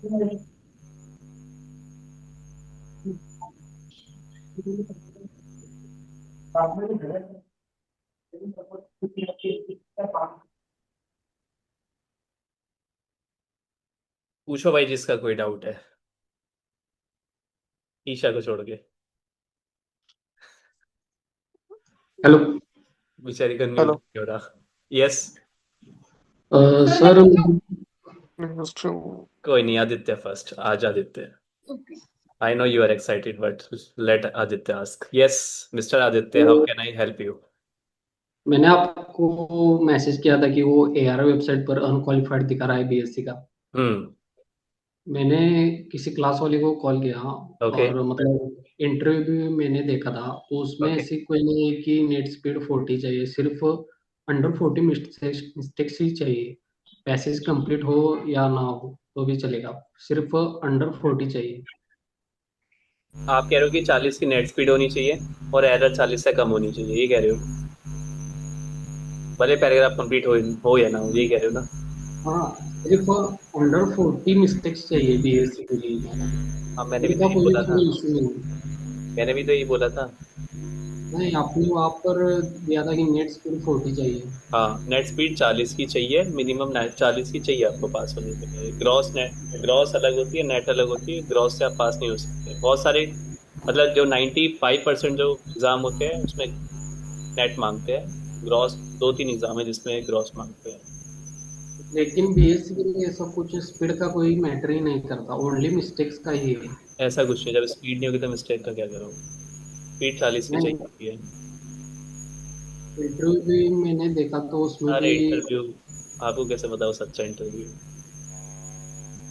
पूछो भाई जिसका कोई डाउट है, ईशा को छोड़ के। हेलो। बेचारी का म्यूट हेलो। नहीं हो रहा। यस। सर मैं सर पूछूं? कोई नहीं, आदित्य फर्स्ट। आज Aditya. Okay. I know you are excited but let Aditya ask. Yes mister Aditya, how can I help you? मैंने आपको मैसेज किया था कि वो एआर वेबसाइट पर अनक्वालिफाइड दिखा रहा है बीएससी का। हम्म। मैंने किसी क्लास वाले को कॉल किया ओके। और मतलब इंटरव्यू भी मैंने देखा था, तो उसमें ओके। ऐसी कोई नहीं है कि नेट स्पीड 40 चाहिए, सिर्फ अंडर 40 मिस्टेक्स ही चाहिए। पैसेज कंप्लीट हो या ना हो तो भी चलेगा, सिर्फ अंडर 40 चाहिए। आप कह रहे हो कि 40 की नेट स्पीड होनी चाहिए और एरर 40 से कम होनी चाहिए, ये कह रहे हो? भले पैराग्राफ कंप्लीट हो या ना हो, यही कह रहे हो ना? हाँ, सिर्फ अंडर 40 मिस्टेक्स चाहिए बीएससी के लिए। हाँ, मैंने भी स्पीड तो का यही कोई बोला था। उसमें इशू नहीं है। मैंने भी तो यही बोला था। नहीं, आपने वहाँ पर दिया था कि नेट स्पीड 40 चाहिए। हाँ, नेट स्पीड 40 की चाहिए, मिनिमम नेट 40 की चाहिए आपको पास होने के लिए। ग्रॉस नेट, ग्रॉस अलग होती है, नेट अलग होती है। ग्रॉस से आप पास नहीं हो सकते बहुत सारे। मतलब जो 95% जो एग्जाम होते हैं उसमें नेट मांगते हैं। ग्रॉस दो तीन एग्जाम है जिसमें ग्रॉस मांगते हैं। लेकिन बीएससी के लिए सब कुछ स्पीड का कोई मैटर ही नहीं करता, ओनली मिस्टेक्स का ही है। ऐसा कुछ नहीं, जब स्पीड नहीं होगी तो मिस्टेक का क्या करोगे? स्पीड 40 की चाहिए नहीं, होती है। इंटरव्यू भी मैंने देखा तो उसमें अरे भी। इंटरव्यू, आपको कैसे बताओ सच्चा इंटरव्यू?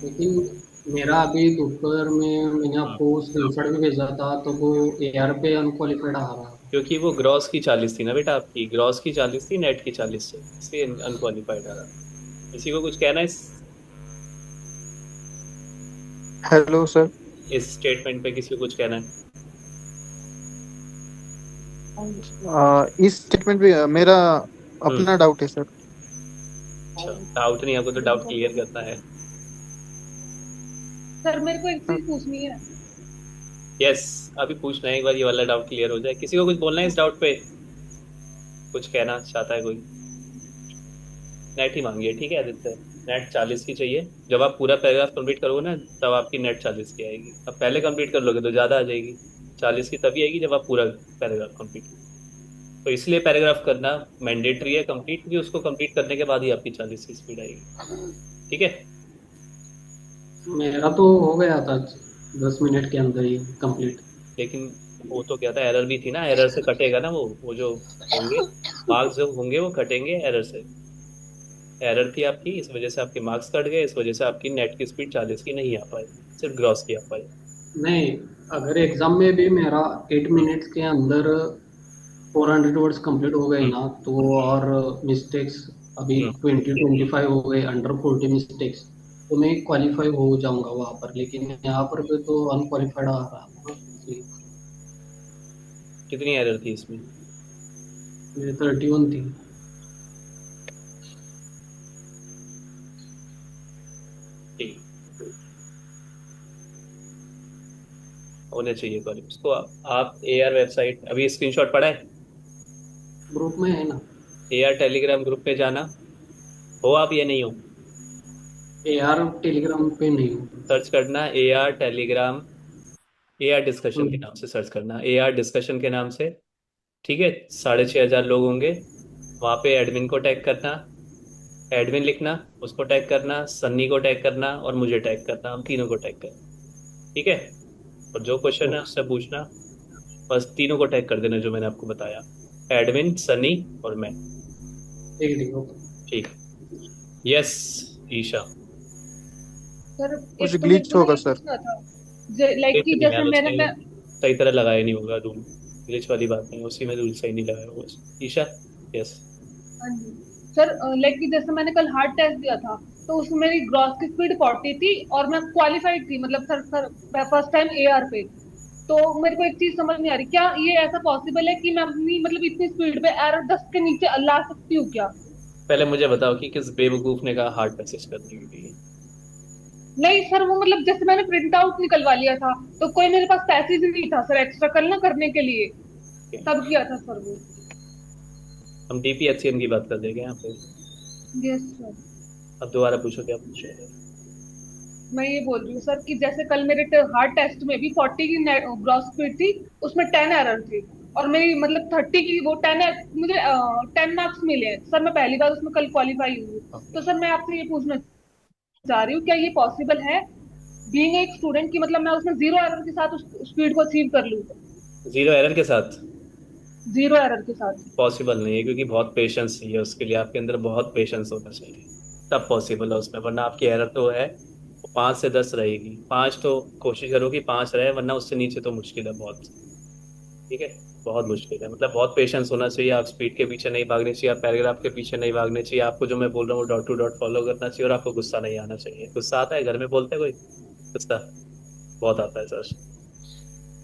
लेकिन मेरा अभी दोपहर में मैंने आपको स्क्रीनशॉट भी भेजा था, तो वो एआर पे अनक्वालिफाइड आ रहा था। क्योंकि वो ग्रॉस की 40 थी ना बेटा, आपकी ग्रॉस की 40 थी, नेट की 40 थी, इसलिए अनक्वालिफाइड आ रहा। किसी को कुछ कहना है हेलो सर। इस स्टेटमेंट पे? किसी को कुछ कहना है? इस स्टेटमेंट पे मेरा हम्म। अपना डाउट है सर। अच्छा, डाउट नहीं, आपको तो डाउट क्लियर करना है। सर मेरे को एक चीज पूछनी है। यस। अभी पूछना है, एक बार ये वाला डाउट क्लियर हो जाए। किसी को कुछ बोलना है इस डाउट पे? कुछ कहना चाहता है कोई? नेट ही मांगिए, ठीक है आदित्य। नेट 40 की चाहिए। जब आप पूरा पैराग्राफ कंप्लीट करोगे ना, तब आपकी नेट 40 की आएगी। अब पहले कंप्लीट कर लोगे तो ज़्यादा आ जाएगी। 40 की तभी आएगी जब आप पूरा पैराग्राफ कंप्लीट। तो इसलिए पैराग्राफ करना मैंडेटरी है कंप्लीट, क्योंकि उसको कंप्लीट करने के बाद ही आपकी 40 की स्पीड आएगी। ठीक है। मेरा तो हो गया था 10 मिनट के अंदर ही कंप्लीट। लेकिन वो तो क्या था, एरर भी थी ना, एरर से कटेगा ना वो जो होंगे मार्क्स जो होंगे वो कटेंगे एरर से। एरर थी आपकी, इस वजह से आपके मार्क्स कट गए, इस वजह से आपकी नेट की स्पीड 40 की नहीं आ पाई, सिर्फ ग्रॉस की आ पाई। नहीं, अगर एग्जाम में भी मेरा 8 मिनट्स के अंदर 400 वर्ड्स कंप्लीट हो गए हम्म। ना, तो और मिस्टेक्स अभी हम्म। 20-25 हो गए, अंडर 40 मिस्टेक्स, तो मैं क्वालिफाई हो जाऊंगा वहां पर। लेकिन यहाँ पर भी तो अनक्वालिफाइड आ रहा है ना, इसलिए कितनी एरर थी इसमें? मेरी 31 थी। ठीक, होने चाहिए क्वालिफाई उसको। आप एआर वेबसाइट अभी स्क्रीनशॉट पड़ा है? ग्रुप में है ना? एआर टेलीग्राम ग्रुप पे जाना। हो आप या नहीं हो? ए आर टेलीग्राम पे नहीं हूँ। सर्च करना एआर टेलीग्राम। एआर डिस्कशन के हम्म, नाम से सर्च करना, एआर डिस्कशन के नाम से। ठीक है। 6,500 लोग होंगे। वहाँ पे एडमिन को टैग करना। एडमिन लिखना, उसको टैग करना, सन्नी को टैग करना और मुझे टैग करना, हम तीनों को टैग करना। ठीक है। और जो क्वेश्चन है ओके, उससे पूछना। बस तीनों को टैग कर देना जो मैंने आपको बताया। एडमिन, सनी और मैं। ठीक है, ठीक है, ओके। ठीक। यस। ईशा। सर कुछ एक तो मेरे ग्लिच को ना होगा ये सर। पूछना था, लाइक ग्लिच कि नहीं है, जैसे मेरे उसने में। सही तरह लगाया नहीं होगा रूल। ग्लिच वाली बात नहीं, उसी में रूल सही नहीं लगाया होगा ईशा। यस। हाँ जी। सर लाइक कि जैसे मैंने कल हार्ड टेस्ट दिया था, तो उसमें मेरी ग्रॉस की स्पीड 40 थी और मैं क्वालिफाइड थी, मतलब सर फर्स्ट टाइम एआर पे। तो मेरे को एक चीज समझ नहीं आ रही, क्या ये ऐसा पॉसिबल है कि मैं अपनी मतलब इतनी स्पीड पे एरर 10 के नीचे ला सकती हूँ क्या? पहले मुझे बताओ कि किस बेवकूफ ने कहा हार्ड मैसेज करने के लिए? नहीं सर, वो मतलब जैसे मैंने प्रिंट आउट निकलवा लिया था, तो कोई मेरे पास पैसेज नहीं था सर एक्स्ट्रा कल ना करने के लिए, तब किया था सर वो। हम DPHCM की बात कर देंगे यहाँ पे। Yes sir. अब दोबारा पूछो, क्या पूछ रहे थे? मैं ये बोल रही हूँ सर कि जैसे कल मेरे हार्ड टेस्ट में भी 40 की ग्रॉस स्पीड थी, उसमें 10 एरर थे, और मेरी मतलब 30 की वो 10, मुझे 10 मार्क्स मिले हैं सर। मैं पहली बार उसमें कल क्वालिफाई हुई हूँ। तो सर मैं आपसे ये पूछना चाह रही हूँ, क्या ये पॉसिबल है बीइंग एक स्टूडेंट की, मतलब मैं उसमें जीरो एरर के साथ उस स्पीड को अचीव कर लूँ? जीरो एरर के साथ जीरो एरर के साथ। पॉसिबल नहीं है, क्योंकि बहुत पेशेंस चाहिए उसके लिए, आपके अंदर बहुत पेशेंस होना चाहिए, तब पॉसिबल है उसमें। वरना आपकी एरर तो है, वो 5 से 10 रहेगी। 5 तो कोशिश करो कि 5 रहे, वरना उससे नीचे तो मुश्किल है बहुत। ठीक है, बहुत मुश्किल है। मतलब बहुत पेशेंस होना चाहिए, आप स्पीड के पीछे नहीं भागने चाहिए, आप पैराग्राफ के पीछे नहीं भागने चाहिए, आपको जो मैं बोल रहा हूँ वो डॉट टू डॉट फॉलो करना चाहिए, और आपको गुस्सा नहीं आना चाहिए। गुस्सा आता है घर में, बोलते हैं कोई गुस्सा? बहुत आता है सर।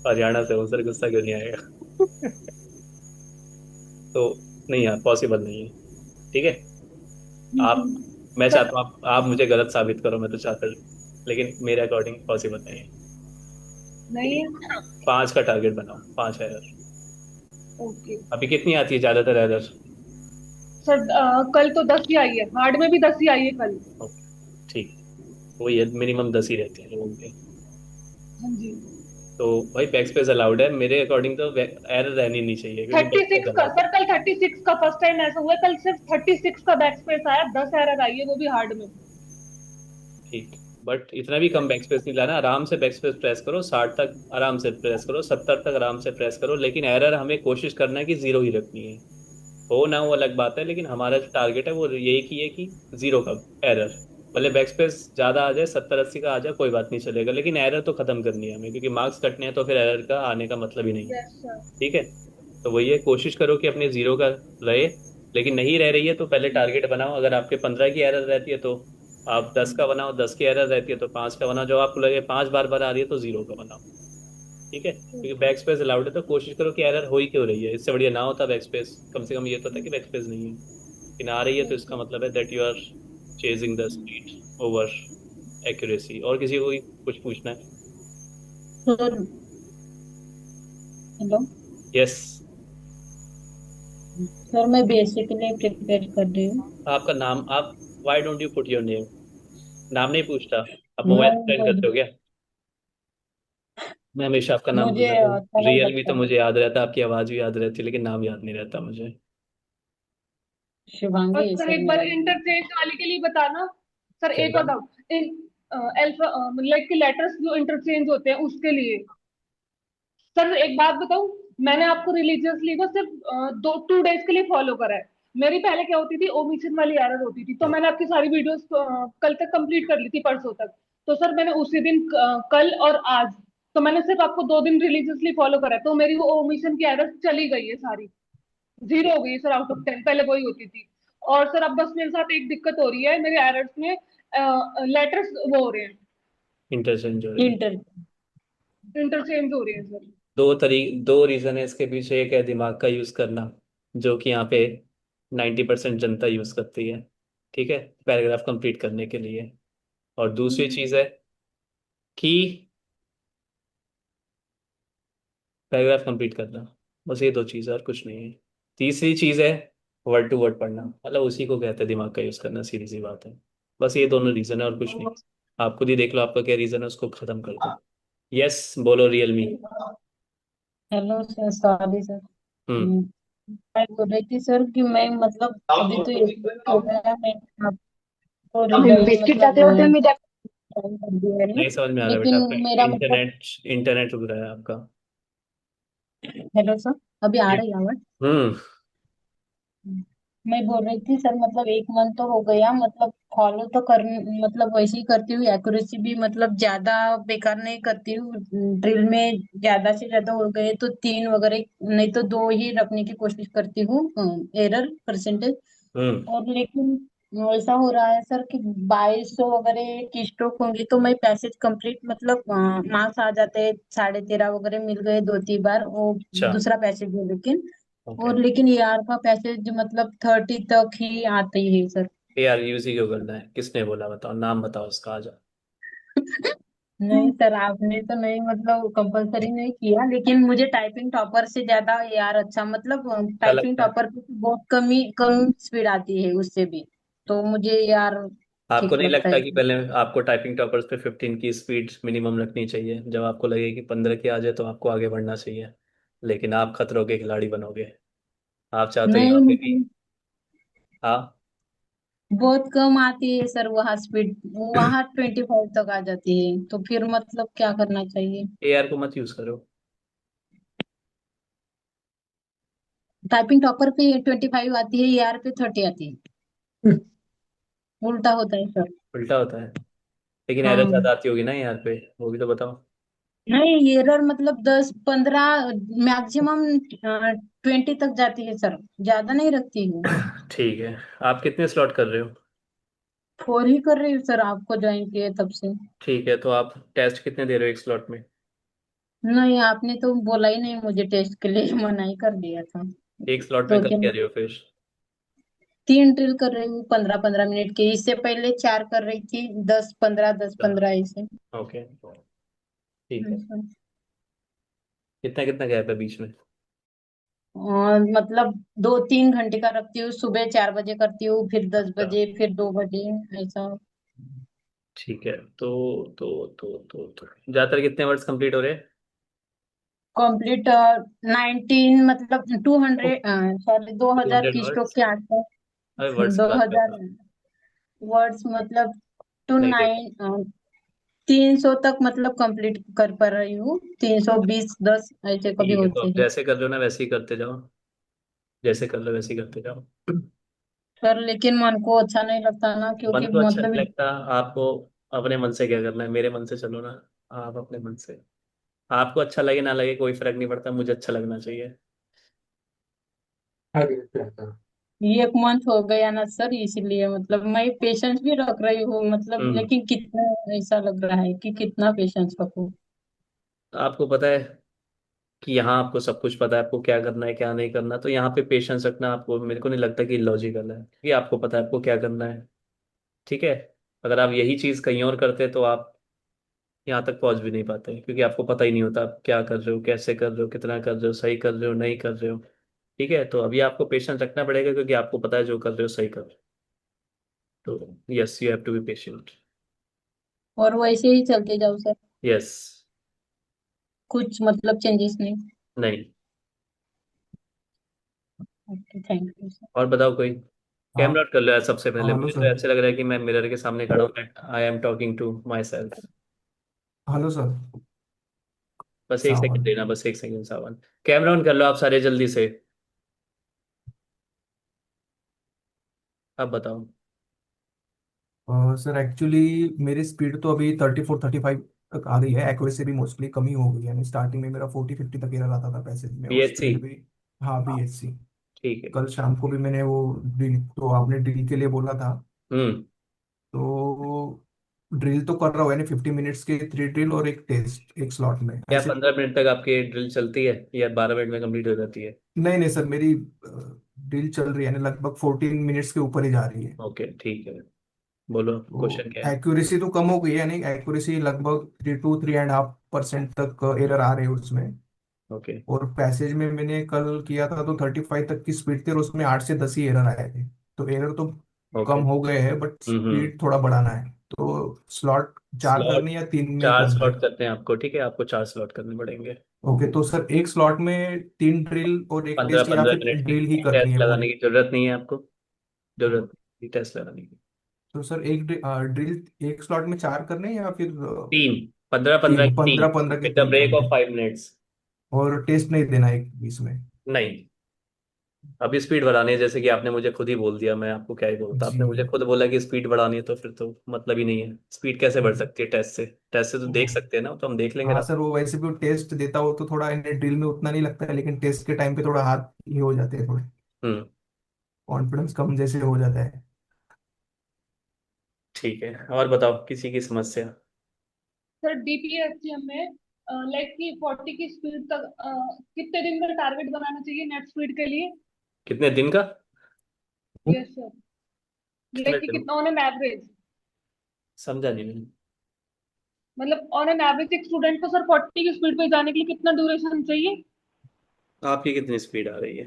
हरियाणा से हूँ सर, गुस्सा क्यों नहीं आएगा? तो नहीं यार, पॉसिबल नहीं है। ठीक है। आप, मैं सर चाहता हूँ आप मुझे गलत साबित करो, मैं तो चाहता हूँ, लेकिन मेरे अकॉर्डिंग पॉसिबल नहीं है। ठीक नहीं है, है। 5 का टारगेट बनाओ, 5 एरर। ओके अभी कितनी आती है ज्यादातर एरर? सर, कल तो 10 ही आई है, हार्ड में भी 10 ही आई है कल। ओके, ठीक है। वही है, मिनिमम 10 ही रहती है लोगों के। हाँ जी। तो भाई बैक स्पेस अलाउड है मेरे अकॉर्डिंग, तो एरर रहनी नहीं चाहिए, क्योंकि बैक थर्टी स्पेस सिक्स का अलाउड है। सर, कल 36 का फर्स्ट टाइम ऐसा हुआ है, कल सिर्फ 36 का बैक स्पेस आया, 10 एरर आई है वो भी हार्ड में। ठीक, बट इतना भी कम बैक स्पेस नहीं लाना। आराम से बैक स्पेस प्रेस करो, 60 तक आराम से प्रेस करो, 70 तक आराम से प्रेस करो, लेकिन एरर हमें कोशिश करना है कि जीरो ही रखनी है। हो ना हो अलग बात है, लेकिन हमारा जो टारगेट है वो यही की है कि जीरो का एरर। भले बैक स्पेस ज्यादा आ जाए, 70-80 का आ जाए, कोई बात नहीं चलेगा, लेकिन एरर तो खत्म करनी है हमें, क्योंकि मार्क्स कटने हैं, तो फिर एरर का आने का मतलब ही नहीं है। Yes sir. ठीक है, तो वही है, कोशिश करो कि अपने जीरो का रहे। लेकिन नहीं रह रही है तो पहले टारगेट बनाओ। अगर आपके 15 की एरर रहती है तो आप 10 का बनाओ, 10 की एरर रहती है तो 5 का बनाओ, जो आपको लगे 5 बार बार आ रही है तो जीरो का बनाओ। ठीक है, क्योंकि बैक स्पेस अलाउड है, तो कोशिश करो कि एरर हो ही क्यों रही है, इससे बढ़िया ना होता बैक स्पेस, कम से कम ये तो था कि बैक स्पेस नहीं है। लेकिन आ रही है तो इसका मतलब है that you are chasing the speed over accuracy. और किसी को भी कुछ पूछना है? Sir hello. यस। सर मैं बीएससी के लिए प्रिपेयर कर रही हूँ। आपका नाम, आप why don't you put your name? नाम नहीं पूछता, आप मैं मोबाइल स्पेंड करते हो क्या? मैं हमेशा आपका नाम भूल मुझे जाता हूँ। अच्छा नहीं रियल भी लगता तो है। मुझे याद रहता है, आपकी आवाज़ भी याद रहती है, लेकिन नाम याद नहीं रहता मुझे। और शिवांगी है सर सर एक बार मेरा नाम। इंटरचेंज वाले के लिए बताना। सर क्या एक और नाम? डाउट, अल्फा लाइक लेटर्स जो इंटरचेंज होते हैं उसके लिए। सर एक बात बताऊं, मैंने आपको रिलीजियसली को सिर्फ 2 डेज के लिए फॉलो करा है। मेरी पहले क्या होती थी, ओमिशन वाली एरर होती थी, तो हाँ, मैंने आपकी सारी वीडियोस कल तक कंप्लीट कर ली थी, परसों तक। तो सर मैंने उसी दिन कल और आज, तो मैंने सिर्फ आपको 2 दिन रिलीजियसली फॉलो करा है, तो मेरी वो ओमिशन की एरर चली गई है सारी, जीरो हो गई है सर आउट ऑफ 10, पहले वही होती थी। और सर अब बस मेरे साथ एक दिक्कत हो रही है, मेरे एरर्स में लेटर्स वो हो रहे हैं, इंटरचेंज हो रही है। इंटर। इंटरचेंज हो रहे हैं सर। दो रीजन है इसके पीछे। एक है दिमाग का यूज करना, जो कि यहाँ पे 90% जनता यूज करती है, ठीक है, पैराग्राफ कंप्लीट करने के लिए। और दूसरी चीज है कि पैराग्राफ कंप्लीट करना। बस ये दो चीज़ है और कुछ नहीं है। तीसरी चीज़ है वर्ड टू वर्ड पढ़ना, मतलब उसी को कहते हैं दिमाग का यूज़ करना, सीधी सी बात है। बस ये दोनों रीज़न है और कुछ नहीं। आप खुद ही देख लो आपका क्या रीज़न है, उसको ख़त्म कर दो। यस, बोलो Realme. Hello sir, sorry sir. Hmm. Hmm, मैं बोल रही थी सर कि मैं मतलब अभी तो एक month हो गया मैं आपको रिजल्ट बिस्किट मतलब चॉकलेट में try कर दिया है ना। नहीं समझ में आ रहा बेटा, लेकिन आपका मेरा मतलब इंटरनेट इंटरनेट रुक रहा है आपका। हेलो सर, अभी आ ये- रही है आवाज? हम्म। मैं बोल रही थी सर मतलब एक मंथ तो हो गया मतलब फॉलो तो कर मतलब वैसे ही करती हूँ, एक्यूरेसी भी मतलब ज्यादा बेकार नहीं करती हूँ। ड्रिल में ज्यादा से ज्यादा हो गए तो 3 वगैरह, नहीं तो 2 ही रखने की कोशिश करती हूँ एरर परसेंटेज। हम्म। और लेकिन ऐसा हो रहा है सर कि 2200 वगैरह की स्ट्रोक होंगी तो मैं पैसेज कंप्लीट मतलब मार्क्स आ जाते हैं, 13.5 वगैरह मिल गए 2-3 बार वो अच्छा। दूसरा पैसेज है लेकिन। ओके। और लेकिन यार का पैसेज मतलब 30 तक ही आते ही है सर। यार यूज ही क्यों करना है, किसने बोला? बताओ, नाम बताओ उसका, आ जाओ। नहीं सर, आपने तो नहीं मतलब कंपलसरी नहीं किया, लेकिन मुझे टाइपिंग टॉपर से ज्यादा यार अच्छा, मतलब क्या टाइपिंग लगता है? टॉपर पे तो बहुत कम स्पीड आती है उससे भी, तो मुझे यार आपको ठीक नहीं लगता लगता है। कि पहले आपको टाइपिंग टॉपर्स पे 15 की स्पीड मिनिमम रखनी चाहिए? जब आपको लगे कि 15 की आ जाए तो आपको आगे बढ़ना चाहिए, लेकिन आप खतरों के खिलाड़ी बनोगे। आप चाहते हो नहीं यहाँ पे भी। मतलब हाँ। बहुत कम आती है सर वहाँ स्पीड, वहाँ 25 तक आ जाती है, तो फिर मतलब क्या करना चाहिए? एआर को मत यूज करो। टाइपिंग टॉपर पे 25 आती है, यार पे 30 आती है। उल्टा होता है सर। उल्टा होता है? लेकिन एरर हाँ। ज्यादा आती होगी ना यहाँ पे, वो भी तो बताओ। नहीं, एरर मतलब 10 15, मैक्सिमम 20 तक जाती है सर, ज्यादा नहीं रखती हूँ। ठीक है। आप कितने स्लॉट कर रहे हो? 4 ही कर रही हूँ सर, आपको ज्वाइन किए तब से। ठीक है, तो आप टेस्ट कितने दे रहे हो एक स्लॉट में? नहीं, आपने तो बोला ही नहीं मुझे टेस्ट के लिए, मना ही कर दिया था। एक स्लॉट में दो कर क्या तीन रहे हो फिर? 3 ड्रिल कर रही हूँ 15 15 मिनट के, इससे पहले 4 कर रही थी, 10 15 10 15 ऐसे। ओके। ठीक है। सर। कितना कितना गैप है बीच में? और मतलब 2 3 घंटे का रखती हूँ, सुबह 4 बजे करती हूँ, फिर दस अच्छा। बजे फिर 2 बजे, ऐसा। ठीक है। तो ज्यादातर कितने वर्ड्स कंप्लीट हो रहे हैं? कंप्लीट 19 मतलब 200, सॉरी, 2000 200 की स्ट्रोक वर्ड्स? के आसपास। अरे वर्ड्स की दो बात हजार करता वर्ड्स मतलब टू नहीं देखा। नाइन 300 तक मतलब कंप्लीट कर पा रही हूँ, 320 10 ऐसे कभी ठीक है, तो होते अब हैं। जैसे कर रहे हो ना वैसे ही करते जाओ। जैसे कर लो वैसे ही करते जाओ। सर लेकिन मन को अच्छा नहीं लगता ना, मन क्योंकि को अच्छा नहीं मतलब लगता आपको? अपने मन से क्या करना है, मेरे मन से चलो ना। आप अपने मन से। आपको अच्छा लगे ना लगे कोई फर्क नहीं पड़ता, मुझे अच्छा लगना चाहिए। ये 1 मंथ हो गया ना सर, इसीलिए मतलब मैं पेशेंस भी रख रही हूँ, मतलब हम्म। लेकिन कितना, ऐसा लग रहा है कि कितना पेशेंस रखूं। आपको पता है कि यहाँ आपको सब कुछ पता है, आपको क्या करना है क्या नहीं करना, तो यहाँ पे पेशेंस रखना आपको, मेरे को नहीं लगता कि लॉजिकल है, क्योंकि आपको पता है आपको क्या करना है। ठीक है। अगर आप यही चीज़ कहीं और करते तो आप यहाँ तक पहुंच भी नहीं पाते, क्योंकि आपको पता ही नहीं होता आप क्या कर रहे हो, कैसे कर रहे हो, कितना कर रहे हो, सही कर रहे हो नहीं कर रहे हो। ठीक है, तो अभी आपको पेशेंस रखना पड़ेगा, क्योंकि आपको पता है जो कर रहे हो सही कर रहे हो। तो yes, you have to be patient. और वैसे ही चलते जाओ सर, यस। कुछ मतलब चेंजेस नहीं। नहीं। Okay, thank you sir. और बताओ कोई। हाँ। कैमरा आउट कर लो यार सबसे पहले, हेलो मुझे तो सर। ऐसे लग रहा है कि मैं मिरर के सामने खड़ा हूँ, I am talking to myself. Hello sir. बस एक सेकंड सावन। देना, बस एक सेकंड सावन। कैमरा ऑन कर लो आप सारे जल्दी से। अब बताओ। सर एक्चुअली मेरी स्पीड तो अभी 34 35 तक आ रही है, एक्यूरेसी भी मोस्टली कम ही हो गई है, यानी स्टार्टिंग में मेरा 40 50 तक एरर आता था पैसेज में, और बीएचसी। स्पीड भी। हाँ, BSc। ठीक है। कल शाम को भी मैंने वो ड्रिल, तो आपने ड्रिल के लिए बोला था, हम्म। तो ड्रिल तो कर रहा हूँ, यानी 50 मिनट्स के 3 ड्रिल और एक टेस्ट एक स्लॉट में क्या ऐसे। 15 मिनट तक आपकी ड्रिल चलती है या 12 मिनट में कंप्लीट हो जाती है? नहीं नहीं सर, मेरी ड्रिल चल रही है, यानी लगभग 14 मिनट्स के ऊपर ही जा रही है। ओके ठीक है। बोलो तो क्वेश्चन क्या है? एक्यूरेसी तो कम हो गई है, यानी एक्यूरेसी लगभग 3 to 3.5% तक एरर आ रहे हैं उसमें। ओके। और पैसेज में मैंने कल किया था तो 35 तक की स्पीड थी, और उसमें 8 से 10 ही एरर आए थे। तो एरर तो ओके। कम हो गए हैं, बट हम्म। स्पीड थोड़ा बढ़ाना है। तो स्लॉट 4 स्लॉट। करनी या 3 में 4 करना स्लॉट है? करते हैं आपको, ठीक है, आपको 4 स्लॉट करने पड़ेंगे। ओके, तो सर एक स्लॉट में 3 ड्रिल और एक पंद्रह टेस्ट, या पंद्रह फिर मिनट की ड्रिल ही करनी टेस्ट है लगाने पूरी? की जरूरत नहीं है आपको। जरूरत नहीं टेस्ट लगाने की। तो सर एक ड्रिल एक स्लॉट में 4 करने हैं, या फिर 3। 15 15 तीन, की 3। 15 15 के विद द 3 ब्रेक करने ऑफ हैं? 5 मिनट्स। और टेस्ट नहीं देना एक बीच में? नहीं। अभी स्पीड बढ़ानी है, जैसे कि आपने मुझे खुद ही बोल दिया, मैं आपको क्या ही बोलता, जी। आपने मुझे खुद बोला कि स्पीड बढ़ानी है, तो फिर तो मतलब ही नहीं है। स्पीड कैसे बढ़ सकती है टेस्ट से? टेस्ट से तो देख सकते हैं ना, तो हम देख लेंगे हाँ ना। सर, वो वैसे भी टेस्ट देता हो तो थोड़ा इन्हें ड्रिल में उतना नहीं लगता है, लेकिन टेस्ट के टाइम पे थोड़ा हाथ ये हो जाते हैं, थोड़े हम्म। कॉन्फिडेंस कम जैसे हो जाता है। ठीक है, और बताओ किसी की समस्या? सर DPSCM में लाइक कि 40 की स्पीड तक कितने दिन का टारगेट बनाना चाहिए नेट स्पीड के लिए? कितने दिन का? यस सर, कितने लाइक कि दिन? कितना होना एवरेज? समझा नहीं मैंने। मतलब ऑन एन एवरेज एक स्टूडेंट को सर 40 की स्पीड पे जाने के लिए कितना ड्यूरेशन चाहिए? आपकी कितनी स्पीड आ रही है?